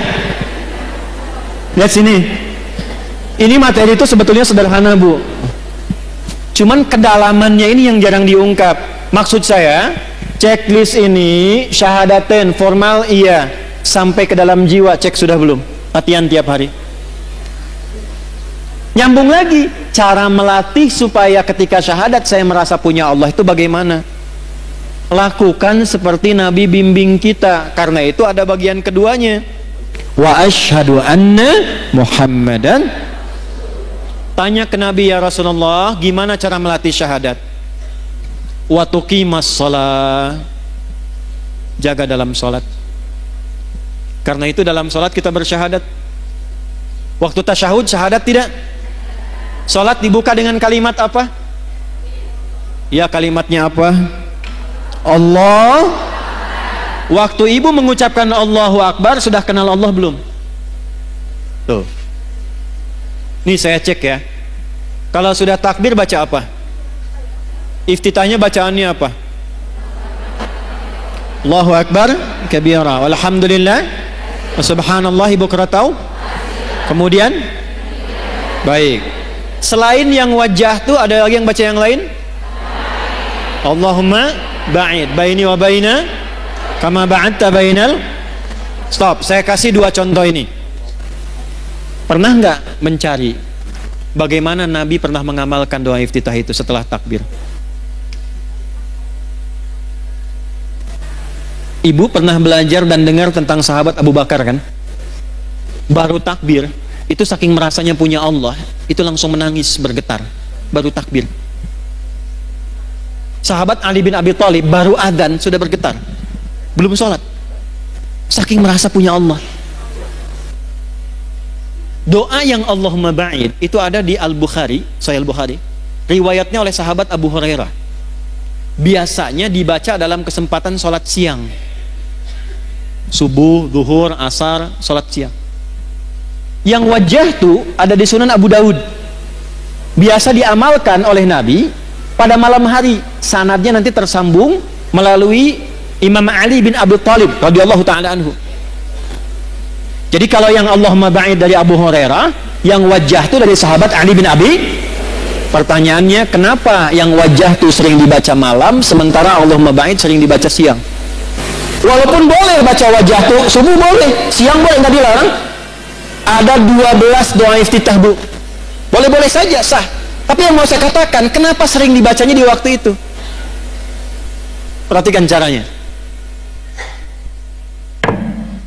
Lihat sini. Ini materi itu sebetulnya sederhana, Bu. Cuman kedalamannya ini yang jarang diungkap. Maksud saya, checklist ini syahadaten formal iya, sampai ke dalam jiwa cek sudah belum? Latihan tiap hari. Nyambung lagi, cara melatih supaya ketika syahadat saya merasa punya Allah itu bagaimana? Lakukan seperti Nabi bimbing kita. Karena itu ada bagian keduanya. Wa asyhadu anna Muhammadan. Tanya ke Nabi, ya Rasulullah, gimana cara melatih syahadat? Wa tuqimas shalah. Jaga dalam sholat. Karena itu dalam sholat kita bersyahadat. Waktu tasyahud syahadat tidak? Sholat dibuka dengan kalimat apa? Ya, kalimatnya apa? Allah. Waktu ibu mengucapkan Allahu Akbar, sudah kenal Allah belum? Tuh. Nih saya cek ya. Kalau sudah takbir baca apa? Iftitahnya bacaannya apa? Allahu Akbar kabira walhamdulillah wa subhanallahi bukratan. Kemudian baik. Selain yang wajah tuh ada lagi yang baca yang lain? Allahumma ba'id baini wa baina kama ba'adta bainal. Stop, saya kasih 2 contoh ini. Pernah nggak mencari bagaimana Nabi pernah mengamalkan doa iftitah itu setelah takbir? Ibu pernah belajar dan dengar tentang sahabat Abu Bakar kan? Baru takbir, itu saking merasanya punya Allah, itu langsung menangis bergetar, baru takbir. Sahabat Ali bin Abi Thalib baru adzan sudah bergetar, belum sholat, saking merasa punya Allah. Doa yang Allahumma ba'id itu ada di Al-Bukhari, Sahih Al-Bukhari. Riwayatnya oleh sahabat Abu Hurairah. Biasanya dibaca dalam kesempatan sholat siang. Subuh, zuhur, asar, sholat siang. Yang wajah tuh ada di Sunan Abu Daud. Biasa diamalkan oleh Nabi pada malam hari. Sanadnya nanti tersambung melalui Imam Ali bin Abi Thalib radhiyallahu ta'ala anhu. Jadi kalau yang Allahumma ba'id dari Abu Hurairah, yang wajah itu dari sahabat Ali bin Abi. Pertanyaannya, kenapa yang wajah itu sering dibaca malam, sementara Allahumma ba'id sering dibaca siang? Walaupun boleh baca wajah itu, subuh boleh, siang boleh, nggak dilarang. Ada 12 doa iftitah, Bu. Boleh-boleh saja, sah. Tapi yang mau saya katakan, kenapa sering dibacanya di waktu itu? Perhatikan caranya.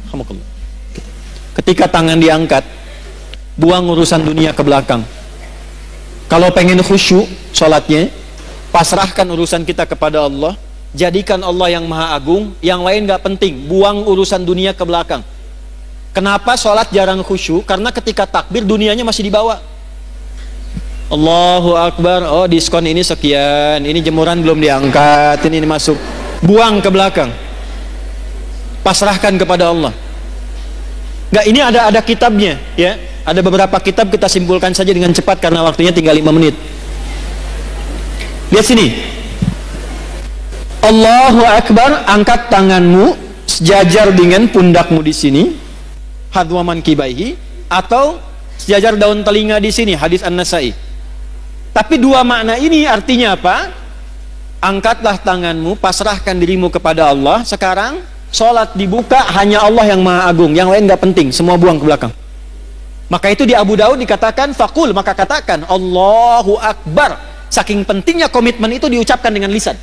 Alhamdulillah. Ketika tangan diangkat, buang urusan dunia ke belakang. Kalau pengen khusyuk sholatnya, pasrahkan urusan kita kepada Allah, jadikan Allah yang maha agung, yang lain gak penting, buang urusan dunia ke belakang. Kenapa sholat jarang khusyuk? Karena ketika takbir dunianya masih dibawa. Allahu Akbar, oh diskon ini sekian, ini jemuran belum diangkat, ini masuk, buang ke belakang, pasrahkan kepada Allah. Enggak, ini ada kitabnya ya. Ada beberapa kitab, kita simpulkan saja dengan cepat karena waktunya tinggal 5 menit. Lihat sini. Allahu Akbar, angkat tanganmu sejajar dengan pundakmu di sini, hadwa mankibaihi, atau sejajar daun telinga di sini, hadis An-Nasai. Tapi 2 makna ini artinya apa? Angkatlah tanganmu, pasrahkan dirimu kepada Allah. Sekarang sholat dibuka, hanya Allah yang maha agung, yang lain gak penting, semua buang ke belakang. Maka itu di Abu Daud dikatakan fakul, maka katakan Allahu Akbar. Saking pentingnya komitmen itu diucapkan dengan lisan.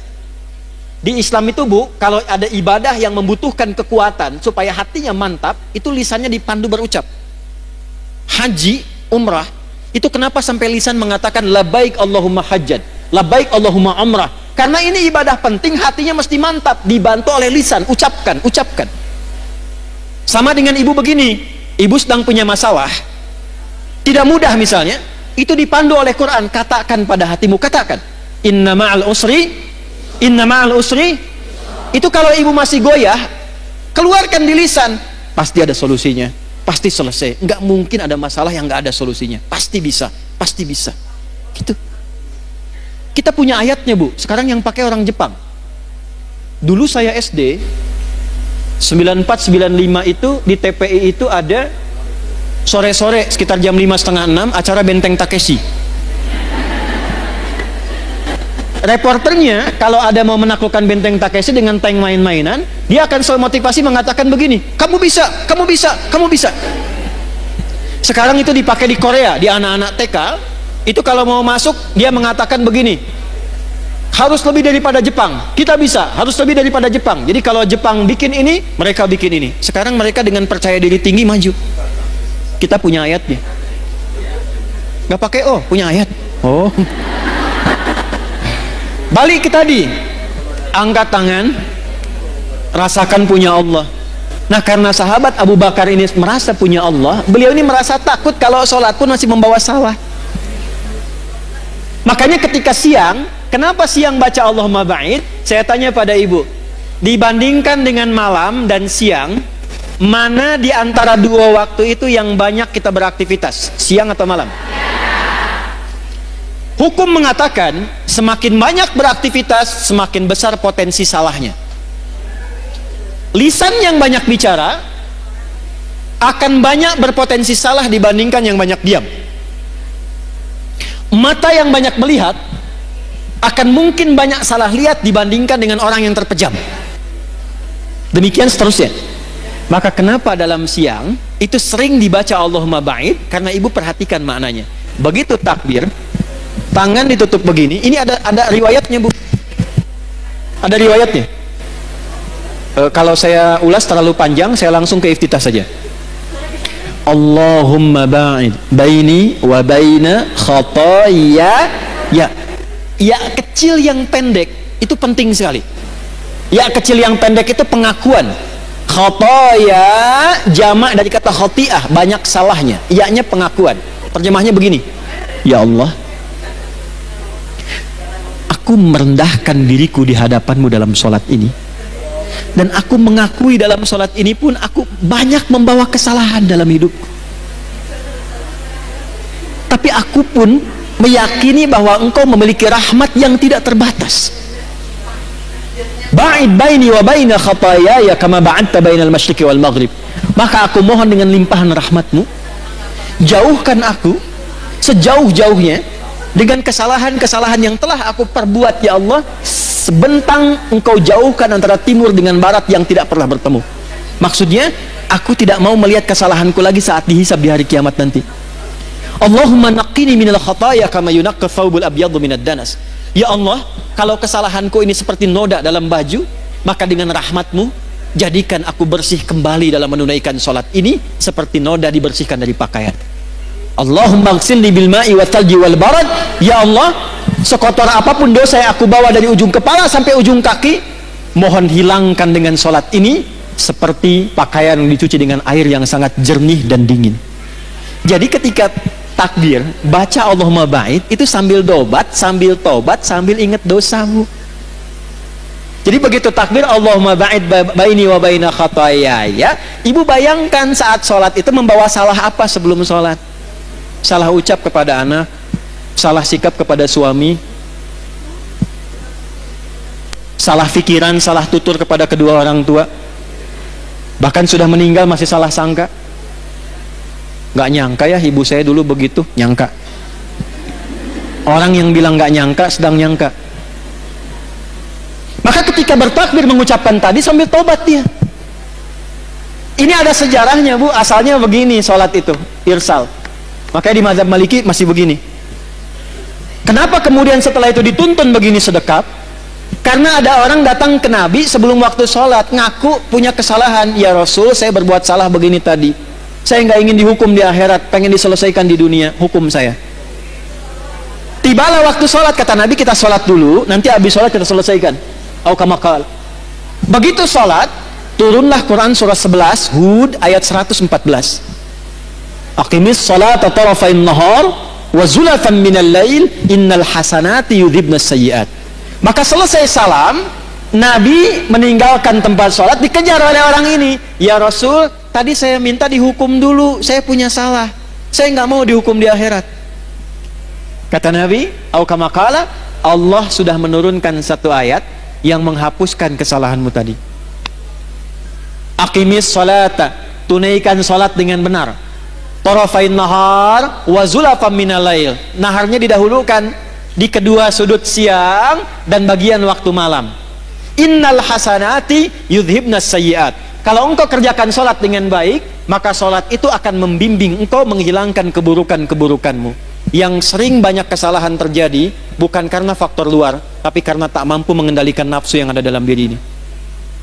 Di Islam itu, Bu, kalau ada ibadah yang membutuhkan kekuatan supaya hatinya mantap, itu lisannya dipandu berucap. Haji, umrah, itu kenapa sampai lisan mengatakan labaik Allahumma hajjad, labaik Allahumma umrah? Karena ini ibadah penting, hatinya mesti mantap, dibantu oleh lisan, ucapkan, ucapkan. Sama dengan ibu begini, ibu sedang punya masalah, tidak mudah misalnya, itu dipandu oleh Quran, katakan pada hatimu, katakan, inna ma'al usri itu kalau ibu masih goyah, keluarkan di lisan, pasti ada solusinya, pasti selesai. Nggak mungkin ada masalah yang nggak ada solusinya, pasti bisa, pasti bisa. Gitu. Kita punya ayatnya, Bu. Sekarang yang pakai orang Jepang. Dulu saya SD 94-95 itu di TPI itu ada sore-sore sekitar jam 5:30 acara Benteng Takeshi. Reporternya kalau ada mau menaklukkan Benteng Takeshi dengan tank main-mainan, dia akan selalu motivasi mengatakan begini, kamu bisa, kamu bisa, kamu bisa. Sekarang itu dipakai di Korea, di anak-anak TK, itu kalau mau masuk dia mengatakan begini, harus lebih daripada Jepang, kita bisa, harus lebih daripada Jepang. Jadi kalau Jepang bikin ini, mereka bikin ini. Sekarang mereka dengan percaya diri tinggi maju. Kita punya ayatnya. Gak pakai oh, punya ayat. Oh. Balik ke tadi, angkat tangan, rasakan punya Allah. Nah, karena sahabat Abu Bakar ini merasa punya Allah, beliau ini merasa takut kalau sholat pun masih membawa salah. Makanya ketika siang, kenapa siang baca Allahumma ba'id? Saya tanya pada ibu, dibandingkan dengan malam dan siang, mana di antara dua waktu itu yang banyak kita beraktivitas, siang atau malam? Hukum mengatakan semakin banyak beraktivitas, semakin besar potensi salahnya. Lisan yang banyak bicara akan banyak berpotensi salah dibandingkan yang banyak diam. Mata yang banyak melihat akan mungkin banyak salah lihat dibandingkan dengan orang yang terpejam. Demikian seterusnya. Maka kenapa dalam siang itu sering dibaca Allahumma ba'id? Karena ibu perhatikan maknanya. Begitu takbir, tangan ditutup begini. Ini ada riwayatnya, Bu. Ada riwayatnya. Kalau saya ulas terlalu panjang, saya langsung ke iftitah saja. Allahumma ba'id baini wa baina khataaya. Ya kecil yang pendek itu penting sekali. Ya kecil yang pendek itu pengakuan. Khataaya jamak dari kata khati'ah, banyak salahnya. Ya-nya pengakuan. Terjemahnya begini. Ya Allah, aku merendahkan diriku di hadapanmu dalam sholat ini, dan aku mengakui dalam sholat ini pun aku banyak membawa kesalahan dalam hidupku, tapi aku pun meyakini bahwa engkau memiliki rahmat yang tidak terbatas. Ba'id baini wa baina khataaya kama ba'adta bainal masyriqi wal maghrib. Maka aku mohon dengan limpahan rahmatmu, jauhkan aku sejauh-jauhnya dengan kesalahan-kesalahan yang telah aku perbuat, ya Allah. Sebentang engkau jauhkan antara timur dengan barat yang tidak pernah bertemu. Maksudnya, aku tidak mau melihat kesalahanku lagi saat dihisab di hari kiamat nanti. Allahumma naqqini minal khataaya kama yunaqqa thawbul abyadu minad danas. Ya Allah, kalau kesalahanku ini seperti noda dalam baju, maka dengan rahmatmu jadikan aku bersih kembali dalam menunaikan sholat ini seperti noda dibersihkan dari pakaian. Allahumma ghsilni bil ma'i wa thalji wal barad. Ya Allah, sekotor apapun dosa yang aku bawa dari ujung kepala sampai ujung kaki, mohon hilangkan dengan sholat ini seperti pakaian yang dicuci dengan air yang sangat jernih dan dingin. Jadi ketika takbir baca Allahumma ba'id itu sambil dobat, sambil tobat, sambil ingat dosamu. Jadi begitu takbir Allahumma ba'id baini wa baina khataaya, ibu bayangkan saat sholat itu membawa salah apa sebelum sholat? Salah ucap kepada anak, salah sikap kepada suami, salah pikiran, salah tutur kepada kedua orang tua, bahkan sudah meninggal masih salah sangka. Gak nyangka ya ibu saya dulu begitu, nyangka. Orang yang bilang gak nyangka sedang nyangka. Maka ketika bertakbir mengucapkan tadi sambil tobat dia. Ini ada sejarahnya, Bu. Asalnya begini sholat itu, irsal. Makanya di mazhab Maliki masih begini. Kenapa kemudian setelah itu dituntun begini sedekap? Karena ada orang datang ke Nabi sebelum waktu sholat, ngaku punya kesalahan. Ya Rasul, saya berbuat salah begini tadi, saya nggak ingin dihukum di akhirat, pengen diselesaikan di dunia, hukum saya. Tibalah waktu sholat, kata Nabi, kita sholat dulu, nanti habis sholat kita selesaikan. Au kama qala. Begitu sholat, turunlah Quran surah 11 Hud ayat 114. Aqimis sholata tarafain nahar wa zulafan minal lail innal hasanati yudhibnas sayyi'at. Maka selesai salam, Nabi meninggalkan tempat sholat, dikejar oleh orang ini. Ya Rasul, tadi saya minta dihukum dulu, saya punya salah, saya nggak mau dihukum di akhirat. Kata Nabi, au kama qala, Allah sudah menurunkan satu ayat yang menghapuskan kesalahanmu tadi. Aqimis sholata, tunaikan sholat dengan benar. Tarafain nahar wa zulafam minal lail. Naharnya didahulukan di kedua sudut siang dan bagian waktu malam. Innal hasanati yudhibnas sayyiat. Kalau engkau kerjakan sholat dengan baik, maka sholat itu akan membimbing engkau menghilangkan keburukan-keburukanmu. Yang sering banyak kesalahan terjadi bukan karena faktor luar, tapi karena tak mampu mengendalikan nafsu yang ada dalam diri ini.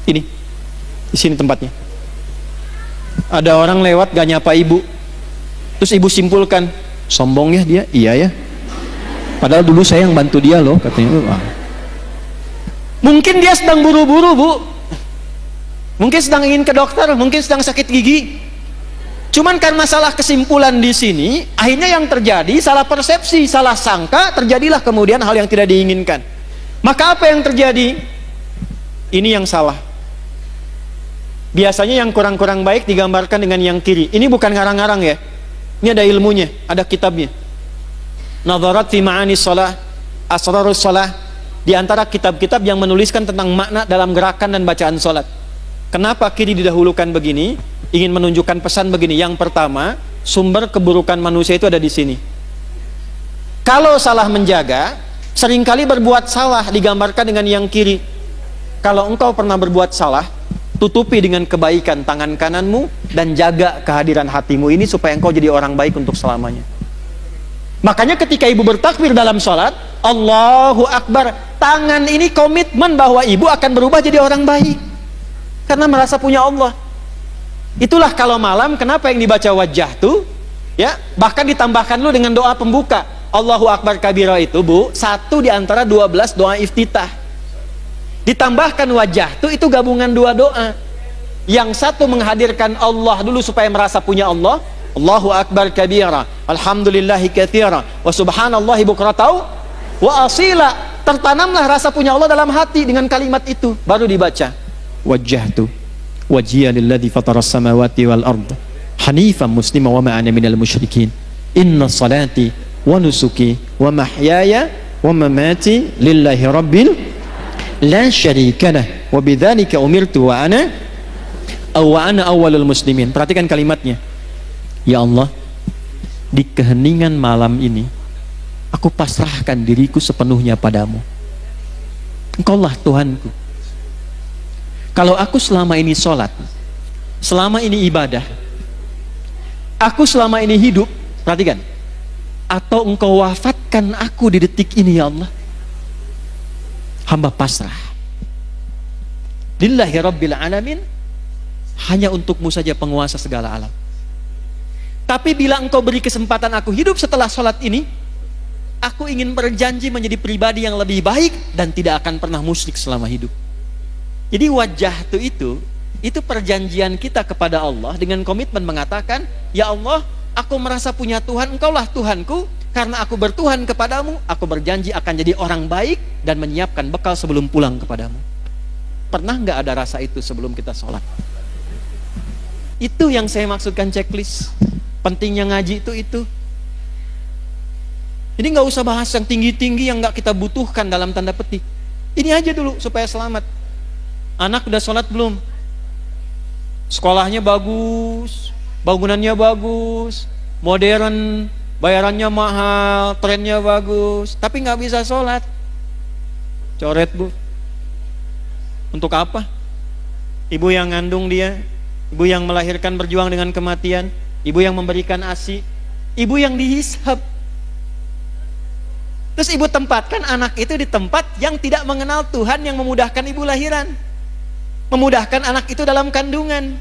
Ini, di sini tempatnya. Ada orang lewat gak nyapa ibu, terus ibu simpulkan, sombong ya dia, iya ya. Padahal dulu saya yang bantu dia loh, katanya. Wah. Mungkin dia sedang buru-buru, Bu. Mungkin sedang ingin ke dokter, mungkin sedang sakit gigi. Cuman karena salah kesimpulan di sini, akhirnya yang terjadi salah persepsi, salah sangka, terjadilah kemudian hal yang tidak diinginkan. Maka apa yang terjadi? Ini yang salah. Biasanya yang kurang-kurang baik digambarkan dengan yang kiri. Ini bukan ngarang-ngarang ya. Ini ada ilmunya, ada kitabnya. Nadharat fi ma'ani shalah, asrarus shalah. Di antara kitab-kitab yang menuliskan tentang makna dalam gerakan dan bacaan sholat. Kenapa kiri didahulukan begini? Ingin menunjukkan pesan begini. Yang pertama, sumber keburukan manusia itu ada di sini. Kalau salah menjaga, seringkali berbuat salah digambarkan dengan yang kiri. Kalau engkau pernah berbuat salah, tutupi dengan kebaikan tangan kananmu dan jaga kehadiran hatimu ini supaya engkau jadi orang baik untuk selamanya. Makanya ketika ibu bertakbir dalam sholat, Allahu Akbar, tangan ini komitmen bahwa ibu akan berubah jadi orang baik karena merasa punya Allah. Itulah kalau malam kenapa yang dibaca wajah tuh ya, bahkan ditambahkan dulu dengan doa pembuka Allahu Akbar kabira itu, Bu, satu di antara 12 doa iftitah. Ditambahkan wajah tuh, itu gabungan dua doa. Yang satu menghadirkan Allah dulu supaya merasa punya Allah, Allahu Akbar kabira, alhamdulillahi katsira, wa subhanallahi bukratan wa asila. Tertanamlah rasa punya Allah dalam hati dengan kalimat itu, baru dibaca wajjahtu wajhiya lilladzi fataras samawati wal ard hanifan muslima wa ma ana minal musyrikin inna salati wa nusuki wa mahyaya wa mamati lillahi rabbil la syarika lah wa bidzalika umirtu wa ana awwalul muslimin. Perhatikan kalimatnya. Ya Allah, di keheningan malam ini aku pasrahkan diriku sepenuhnya padamu. Engkaulah Tuhanku. Kalau aku selama ini sholat, selama ini ibadah, aku selama ini hidup, perhatikan, atau engkau wafatkan aku di detik ini ya Allah, hamba pasrah. Lillahi rabbil alamin, hanya untukmu saja penguasa segala alam. Tapi bila engkau beri kesempatan aku hidup setelah sholat ini, aku ingin berjanji menjadi pribadi yang lebih baik dan tidak akan pernah musyrik selama hidup. Jadi wajah itu perjanjian kita kepada Allah dengan komitmen mengatakan, ya Allah, aku merasa punya Tuhan, engkaulah Tuhanku, karena aku bertuhan kepadamu, aku berjanji akan jadi orang baik dan menyiapkan bekal sebelum pulang kepadamu. Pernah nggak ada rasa itu sebelum kita sholat? Itu yang saya maksudkan checklist. Pentingnya ngaji itu. Jadi nggak usah bahas yang tinggi-tinggi yang nggak kita butuhkan dalam tanda petik. Ini aja dulu supaya selamat. Anak udah sholat belum? Sekolahnya bagus, bangunannya bagus, modern, bayarannya mahal, trennya bagus, tapi nggak bisa sholat. Coret, Bu. Untuk apa? Ibu yang ngandung dia, ibu yang melahirkan berjuang dengan kematian, ibu yang memberikan ASI, ibu yang dihisab. Terus ibu tempatkan anak itu di tempat yang tidak mengenal Tuhan yang memudahkan ibu lahiran, memudahkan anak itu dalam kandungan.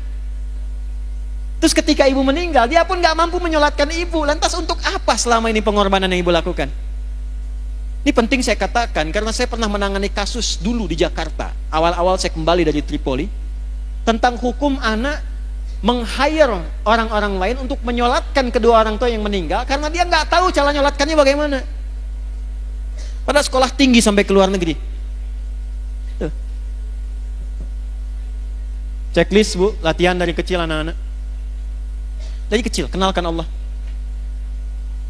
Terus ketika ibu meninggal, dia pun gak mampu menyolatkan ibu. Lantas untuk apa selama ini pengorbanan yang ibu lakukan? Ini penting saya katakan, karena saya pernah menangani kasus dulu di Jakarta. Awal-awal saya kembali dari Tripoli, tentang hukum anak meng-hire orang-orang lain untuk menyolatkan kedua orang tua yang meninggal, karena dia gak tahu cara nyolatkannya bagaimana. Pada sekolah tinggi sampai ke luar negeri. Tuh. Checklist Bu, latihan dari kecil anak-anak. Dari kecil, kenalkan Allah.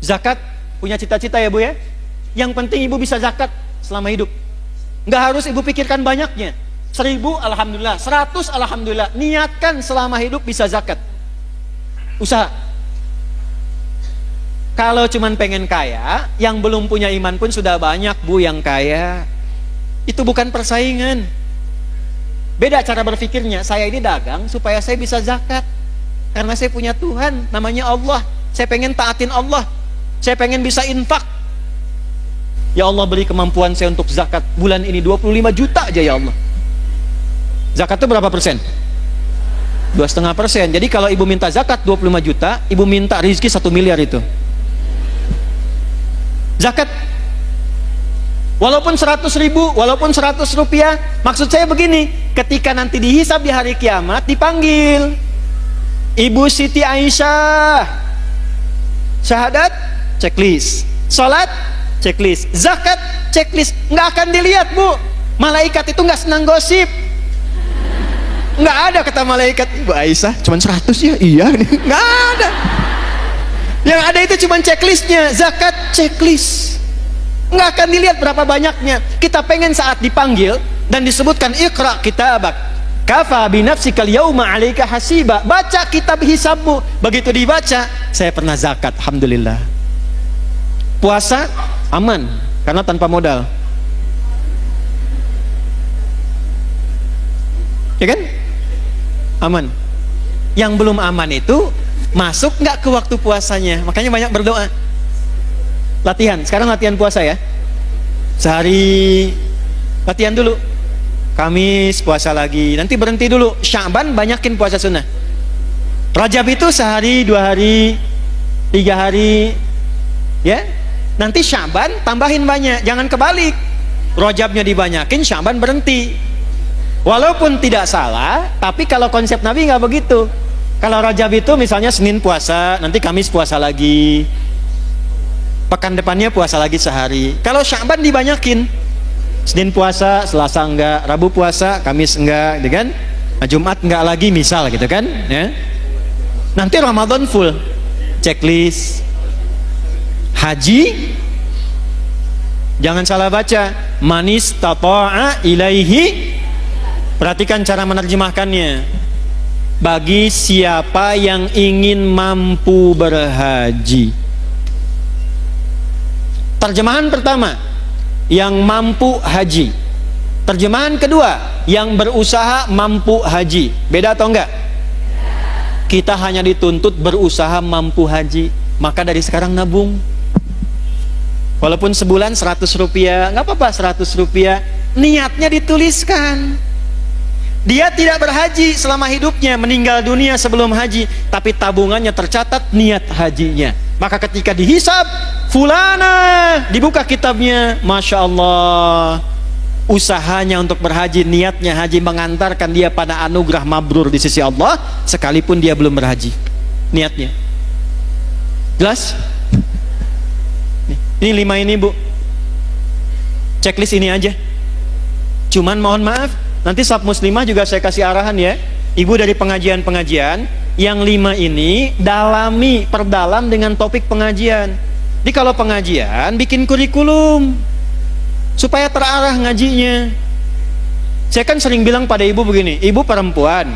Zakat, punya cita-cita ya Bu ya. Yang penting ibu bisa zakat selama hidup. Nggak harus ibu pikirkan banyaknya. 1000 alhamdulillah, 100 alhamdulillah. Niatkan selama hidup bisa zakat. Usaha. Kalau cuman pengen kaya, yang belum punya iman pun sudah banyak Bu yang kaya. Itu bukan persaingan. Beda cara berpikirnya. Saya ini dagang supaya saya bisa zakat. Karena saya punya Tuhan, namanya Allah. Saya pengen taatin Allah. Saya pengen bisa infak. Ya Allah, beri kemampuan saya untuk zakat bulan ini 25 juta aja ya Allah. Zakat itu berapa persen? 2,5%. Jadi kalau ibu minta zakat 25 juta, ibu minta rezeki 1 miliar itu. Zakat walaupun 100.000, walaupun 100 rupiah, maksud saya begini, ketika nanti dihisab di hari kiamat, dipanggil Ibu Siti Aisyah, syahadat, checklist, salat, checklist, zakat, checklist. Nggak akan dilihat Bu, malaikat itu nggak senang gosip. Nggak ada kata malaikat, Ibu Aisyah cuma 100 ya, iya, nggak ada. Yang ada itu cuma checklistnya, zakat, checklist. Nggak akan dilihat berapa banyaknya. Kita pengen saat dipanggil dan disebutkan iqra kitabak kafa binafsikal yauma 'alaika hasiba, baca kitab hisabmu. Begitu dibaca, saya pernah zakat, alhamdulillah. Puasa aman karena tanpa modal, ya kan? Aman. Yang belum aman itu masuk nggak ke waktu puasanya. Makanya banyak berdoa. Latihan, sekarang latihan puasa ya. Sehari latihan dulu. Kamis puasa lagi, nanti berhenti dulu. Sya'ban banyakin puasa sunnah. Rajab itu sehari, 2 hari, 3 hari, ya. Nanti Sya'ban tambahin banyak, jangan kebalik. Rajabnya dibanyakin, Sya'ban berhenti. Walaupun tidak salah, tapi kalau konsep Nabi nggak begitu. Kalau Rajab itu misalnya Senin puasa, nanti Kamis puasa lagi, pekan depannya puasa lagi sehari. Kalau Sya'ban dibanyakin, Senin puasa, Selasa enggak, Rabu puasa, Kamis enggak, gitu kan? Nah, Jumat enggak lagi misal gitu kan, ya. Nanti Ramadan full. Checklist. Haji jangan salah baca. Manis tata'a ilaihi. Perhatikan cara menerjemahkannya. Bagi siapa yang ingin mampu berhaji. Terjemahan pertama, yang mampu haji. Terjemahan kedua, yang berusaha mampu haji. Beda atau enggak? Kita hanya dituntut berusaha mampu haji. Maka dari sekarang nabung. Walaupun sebulan 100 rupiah, nggak apa-apa 100 rupiah. Niatnya dituliskan. Dia tidak berhaji selama hidupnya, meninggal dunia sebelum haji, tapi tabungannya tercatat niat hajinya. Maka ketika dihisab, fulana, dibuka kitabnya, Masya Allah, usahanya untuk berhaji, niatnya haji mengantarkan dia pada anugerah mabrur di sisi Allah, sekalipun dia belum berhaji. Niatnya jelas? Ini 5 ini Bu, checklist ini aja. Cuman mohon maaf, nanti Sab Muslimah juga saya kasih arahan ya, Ibu dari pengajian-pengajian, yang 5 ini dalami, perdalam dengan topik pengajian. Jadi kalau pengajian bikin kurikulum supaya terarah ngajinya. Saya kan sering bilang pada ibu begini, ibu perempuan,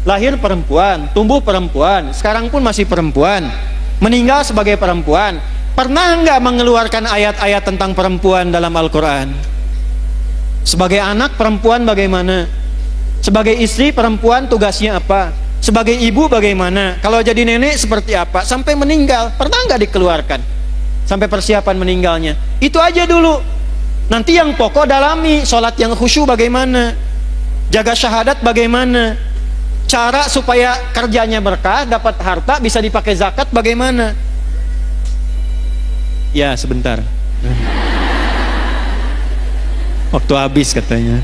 lahir perempuan, tumbuh perempuan, sekarang pun masih perempuan, meninggal sebagai perempuan. Pernah nggak mengeluarkan ayat-ayat tentang perempuan dalam Al-Quran? Sebagai anak perempuan bagaimana? Sebagai istri perempuan tugasnya apa? Sebagai ibu bagaimana? Kalau jadi nenek seperti apa? Sampai meninggal, pernah nggak dikeluarkan? Sampai persiapan meninggalnya. Itu aja dulu. Nanti yang pokok dalami, sholat yang khusyuk bagaimana? Jaga syahadat bagaimana? Cara supaya kerjanya berkah, dapat harta, bisa dipakai zakat bagaimana? Ya sebentar. Waktu habis katanya.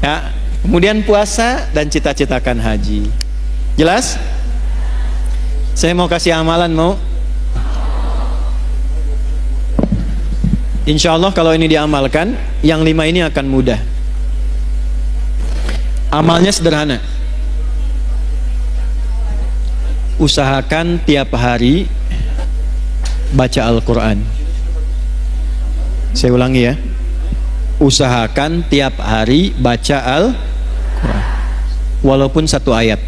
Ya, kemudian puasa dan cita-citakan haji. Jelas? Saya mau kasih amalan, mau? Insya Allah kalau ini diamalkan, yang 5 ini akan mudah. Amalnya sederhana. Usahakan tiap hari baca Al-Quran. Saya ulangi ya. Usahakan tiap hari baca Al-Quran, walaupun satu ayat.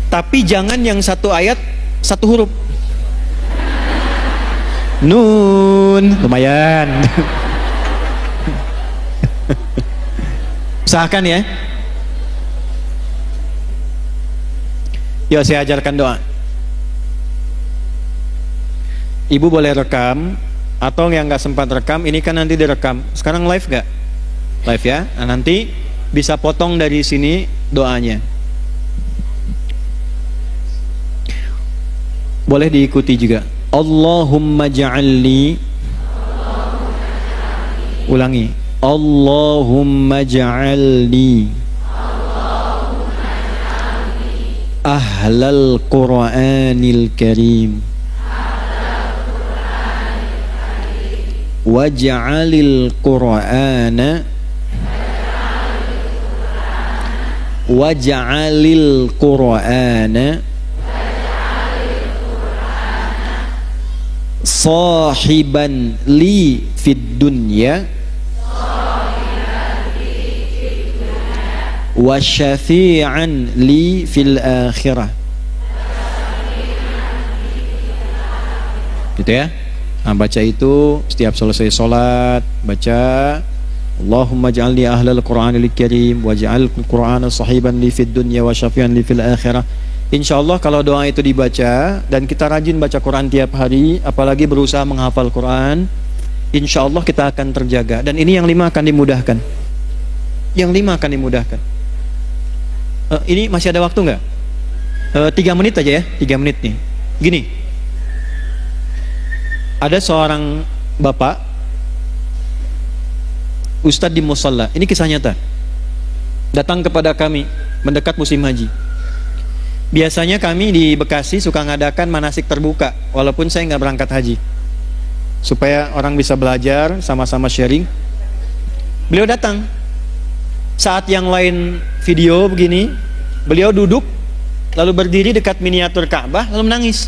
Tapi jangan yang satu ayat satu huruf. Nun, lumayan. Usahakan ya. Yuk saya ajarkan doa. Ibu boleh rekam, atau yang nggak sempat rekam, ini kan nanti direkam. Sekarang live gak? Live ya. Nah, nanti bisa potong dari sini doanya. Boleh diikuti juga. Allahumma ja'alni. Ulangi. Allahumma ja'alni ahlal Qur'anil Karim waj'alil Qur'ana sahiban li fid dunya wa syafi'an li fil akhirah. Gitu ya. Nah, baca itu setiap selesai sholat, baca Allahumma ja'alni ahlal Qur'anil Karim waj'al Qur'ana sahiban li fid dunya wa syafi'an li fil akhirah. Insyaallah kalau doa itu dibaca dan kita rajin baca Quran tiap hari, apalagi berusaha menghafal Quran, insyaallah kita akan terjaga. Dan ini yang 5 akan dimudahkan. Yang 5 akan dimudahkan. Ini masih ada waktu nggak? 3 menit aja ya, 3 menit nih. Gini, ada seorang bapak ustadz di musalla, ini kisah nyata, datang kepada kami mendekat musim haji. Biasanya kami di Bekasi suka ngadakan manasik terbuka, walaupun saya nggak berangkat haji, supaya orang bisa belajar sama-sama sharing. Beliau datang saat yang lain video begini, beliau duduk lalu berdiri dekat miniatur Ka'bah lalu menangis.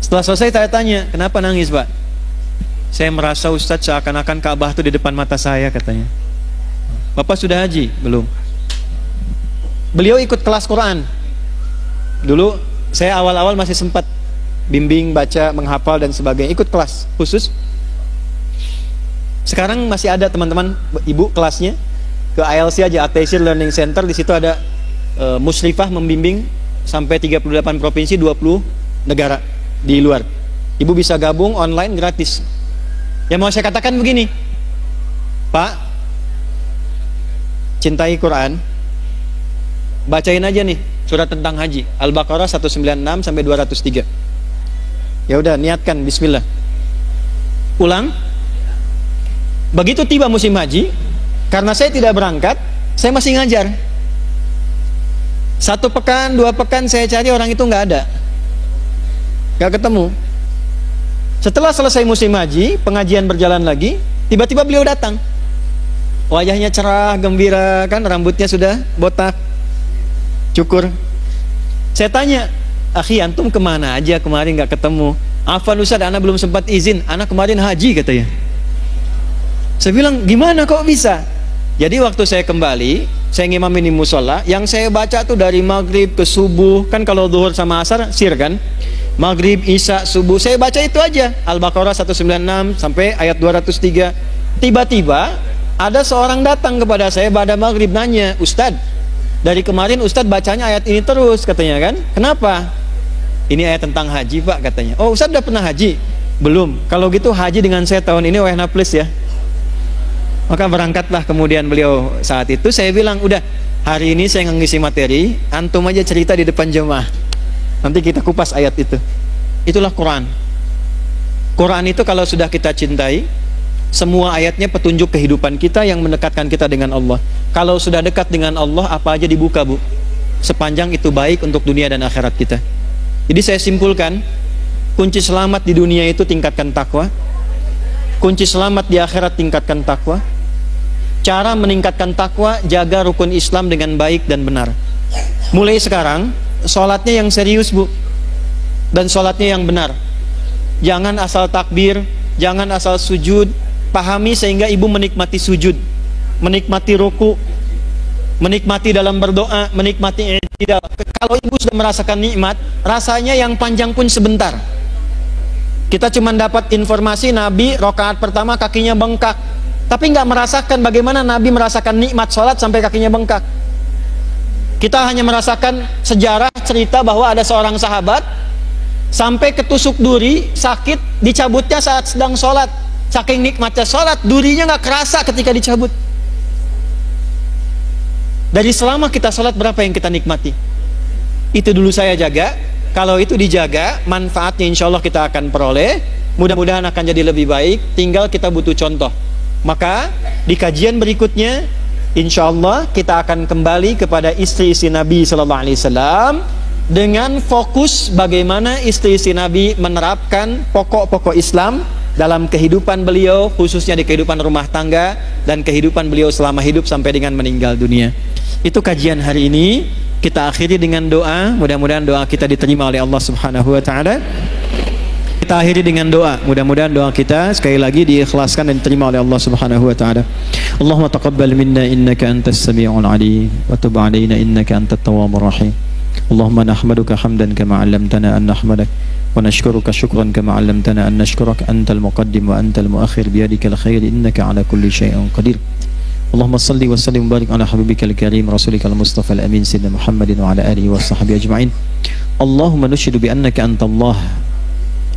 Setelah selesai saya tanya, kenapa nangis Pak? Saya merasa Ustadz seakan-akan Ka'bah itu di depan mata saya, katanya. Bapak sudah haji? Belum. Beliau ikut kelas Quran. Dulu saya awal-awal masih sempat bimbing, baca, menghafal dan sebagainya, ikut kelas khusus. Sekarang masih ada teman-teman ibu kelasnya, ke ALC aja, Attention Learning Center, di situ ada musyrifah membimbing sampai 38 provinsi, 20 negara di luar. Ibu bisa gabung online gratis. Yang mau saya katakan begini, Pak, cintai Quran, bacain aja nih surat tentang haji, Al-Baqarah 196 sampai 203. Ya udah, niatkan bismillah. Ulang. Begitu tiba musim haji, karena saya tidak berangkat, saya masih ngajar. 1 pekan, 2 pekan saya cari, orang itu nggak ada, nggak ketemu. Setelah selesai musim haji, pengajian berjalan lagi, tiba-tiba beliau datang. Wajahnya cerah, gembira, kan rambutnya sudah botak, cukur. Saya tanya, akhi antum kemana aja kemarin nggak ketemu? Afwan Ustaz, anak belum sempat izin, anak kemarin haji katanya. Saya bilang, gimana kok bisa? Jadi waktu saya kembali, saya ngimamin di musola, yang saya baca tuh dari maghrib ke subuh, kan kalau zuhur sama asar sir kan, maghrib, isya, subuh, saya baca itu aja, Al-Baqarah 196 sampai ayat 203. Tiba-tiba ada seorang datang kepada saya pada maghrib nanya, Ustadz, dari kemarin Ustadz bacanya ayat ini terus, katanya kan, kenapa? Ini ayat tentang haji Pak, katanya. Oh, Ustadz udah pernah haji? Belum. Kalau gitu haji dengan saya tahun ini, wahna plus ya. Maka berangkatlah kemudian beliau saat itu. Saya bilang, udah, hari ini saya ngisi materi, antum aja cerita di depan jemaah, nanti kita kupas ayat itu. Itulah Quran. Quran itu kalau sudah kita cintai, semua ayatnya petunjuk kehidupan kita yang mendekatkan kita dengan Allah. Kalau sudah dekat dengan Allah, apa aja dibuka Bu, sepanjang itu baik untuk dunia dan akhirat kita. Jadi saya simpulkan, kunci selamat di dunia itu tingkatkan takwa, kunci selamat di akhirat tingkatkan takwa, cara meningkatkan takwa, jaga rukun Islam dengan baik dan benar. Mulai sekarang, sholatnya yang serius bu, dan sholatnya yang benar. Jangan asal takbir, jangan asal sujud. Pahami sehingga ibu menikmati sujud, menikmati ruku, menikmati dalam berdoa, menikmati i'tidal. Kalau ibu sudah merasakan nikmat, rasanya yang panjang pun sebentar. Kita cuma dapat informasi Nabi rakaat pertama kakinya bengkak, tapi nggak merasakan bagaimana Nabi merasakan nikmat sholat sampai kakinya bengkak. Kita hanya merasakan sejarah cerita bahwa ada seorang sahabat sampai ketusuk duri, sakit, dicabutnya saat sedang sholat. Saking nikmatnya sholat, durinya nggak kerasa ketika dicabut. Dari selama kita sholat, berapa yang kita nikmati? Itu dulu saya jaga. Kalau itu dijaga, manfaatnya insya Allah kita akan peroleh. Mudah-mudahan akan jadi lebih baik. Tinggal kita butuh contoh. Maka di kajian berikutnya, insya Allah kita akan kembali kepada istri-istri Nabi Sallallahu Alaihi Wasallam dengan fokus bagaimana istri-istri Nabi menerapkan pokok-pokok Islam dalam kehidupan beliau, khususnya di kehidupan rumah tangga dan kehidupan beliau selama hidup sampai dengan meninggal dunia. Itu kajian hari ini. Kita akhiri dengan doa. Mudah-mudahan doa kita diterima oleh Allah Subhanahu wa taala. Kita akhiri dengan doa. Mudah-mudahan doa kita sekali lagi diikhlaskan dan diterima oleh Allah Subhanahu wa taala. Allahumma taqabbal minna innaka antas samiul alim wa tub alaina innaka antat tawwabur rahim. Allahumma nahmaduka hamdan kama 'allamtana an nahmadak wa nashkuruka syukran kama 'allamtana an nashkuraka antal muqaddim wa antal muakhir biyadikal khair innaka 'ala kulli syai'in qadir. Allahumma salli wa sallim wa barik ala habibikal karim rasulikal mustafa al amin sayyidina Muhammadin wa ala alihi wa sahbihi ajma'in. Allahumma nashhadu bi annaka antallah.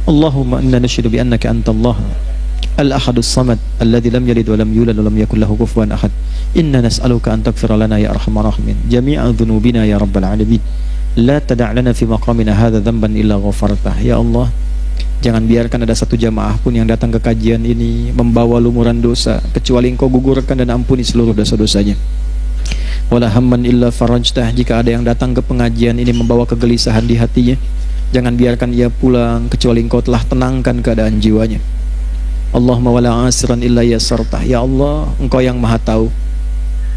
Allahumma inna nashhadu bi annaka antallah al-ahadus samad alladhi lam yalid wa lam yulad wa lam yakul lahu kufuwan ahad. Inna nas'aluka an taghfira lana ya arhamar rahimin jami'a dhunubina ya rabbal alamin. La tada' lana fi maqamina hadha dhanban illa ghafartah. Ya Allah, jangan biarkan ada satu jamaah pun yang datang ke kajian ini membawa lumuran dosa kecuali Engkau gugurkan dan ampuni seluruh dosa-dosanya. Wala hamman illa farajtah. Jika ada yang datang ke pengajian ini membawa kegelisahan di hatinya, jangan biarkan ia pulang kecuali Engkau telah tenangkan keadaan jiwanya. Allahumma wala asiran illa yasartah. Ya Allah, Engkau yang maha tahu.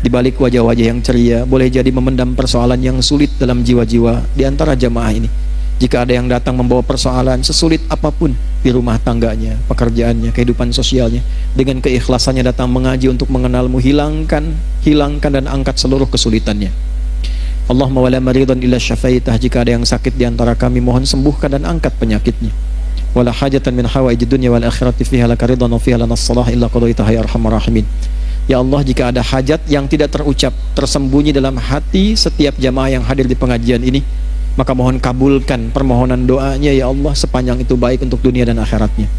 Di balik wajah-wajah yang ceria, boleh jadi memendam persoalan yang sulit dalam jiwa-jiwa di antara jamaah ini. Jika ada yang datang membawa persoalan sesulit apapun di rumah tangganya, pekerjaannya, kehidupan sosialnya, dengan keikhlasannya datang mengaji untuk mengenalmu, hilangkan dan angkat seluruh kesulitannya. Allahumma wala maridan illa syafaitah. Jika ada yang sakit di antara kami, mohon sembuhkan dan angkat penyakitnya. Wala hajatan min hawaijid dunya wal akhirati fiha laka ridwan wa fiha lanas salah illa qadaitaha ya arhamar rahimin. Ya Allah, jika ada hajat yang tidak terucap, tersembunyi dalam hati setiap jamaah yang hadir di pengajian ini, maka mohon kabulkan permohonan doanya ya Allah, sepanjang itu baik untuk dunia dan akhiratnya.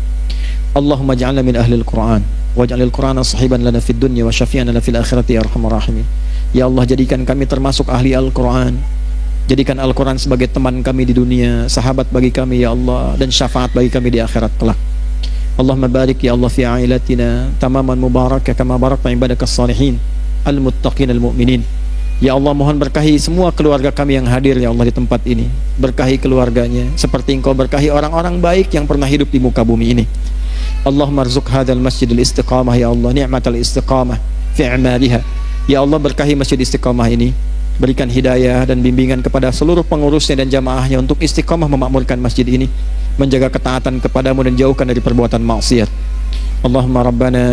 Allahumma ja'alna min ahlil Qur'an waj'alil Qur'ana sahiban lana fid dunya wa syafi'an lana fil akhirati ya arhamar rahimin. Ya Allah, jadikan kami termasuk ahli Al-Quran. Jadikan Al-Quran sebagai teman kami di dunia, sahabat bagi kami ya Allah, dan syafaat bagi kami di akhirat kelak. Allahumma barik ya Allah fi ailatina tamaman mubarakah kama barakta ibadakas salihin al-muttaqin al-mu'minin. Ya Allah, mohon berkahi semua keluarga kami yang hadir ya Allah di tempat ini. Berkahi keluarganya seperti Engkau berkahi orang-orang baik yang pernah hidup di muka bumi ini. Allahumma rzuq hadzal masjidil istiqamah ya Allah, ni'matal istiqamah fi a'maliha. Ya Allah, berkahi masjid istiqamah ini. Berikan hidayah dan bimbingan kepada seluruh pengurusnya dan jamaahnya untuk istiqamah memakmurkan masjid ini, menjaga ketaatan kepadamu dan jauhkan dari perbuatan maksiat. Allahumma rabbana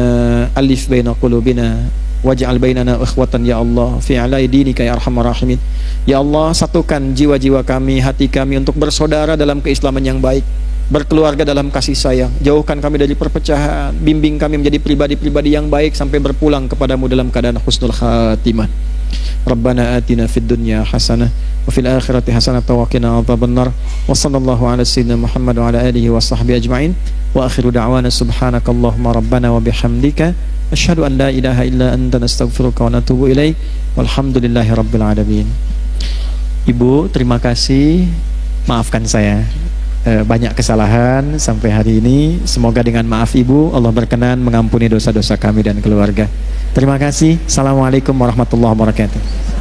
alif baina qulubina waj'al bainana ikhwatan ya Allah fi alai dinika ya arhamar rahimin. Ya Allah, satukan jiwa-jiwa kami, hati kami untuk bersaudara dalam keislaman yang baik, berkeluarga dalam kasih sayang. Jauhkan kami dari perpecahan, bimbing kami menjadi pribadi-pribadi yang baik sampai berpulang kepadamu dalam keadaan husnul khatimah. Rabbana atina fid dunya hasanah wa fil akhirati hasanah wa qina adzabannar. Wa sallallahu ala sayyidina Muhammad wa ala alihi wa sahbihi ajma'in. Wa akhiru da'wana subhanakallahumma rabbana wa bihamdika asyhadu an la ilaha illa anta nastaghfiruka wa natubu ilaik. Walhamdulillahi rabbil alamin. Ibu, terima kasih. Maafkan saya banyak kesalahan sampai hari ini. Semoga dengan maaf Ibu Allah berkenan mengampuni dosa-dosa kami dan keluarga. Terima kasih. Assalamualaikum warahmatullahi wabarakatuh.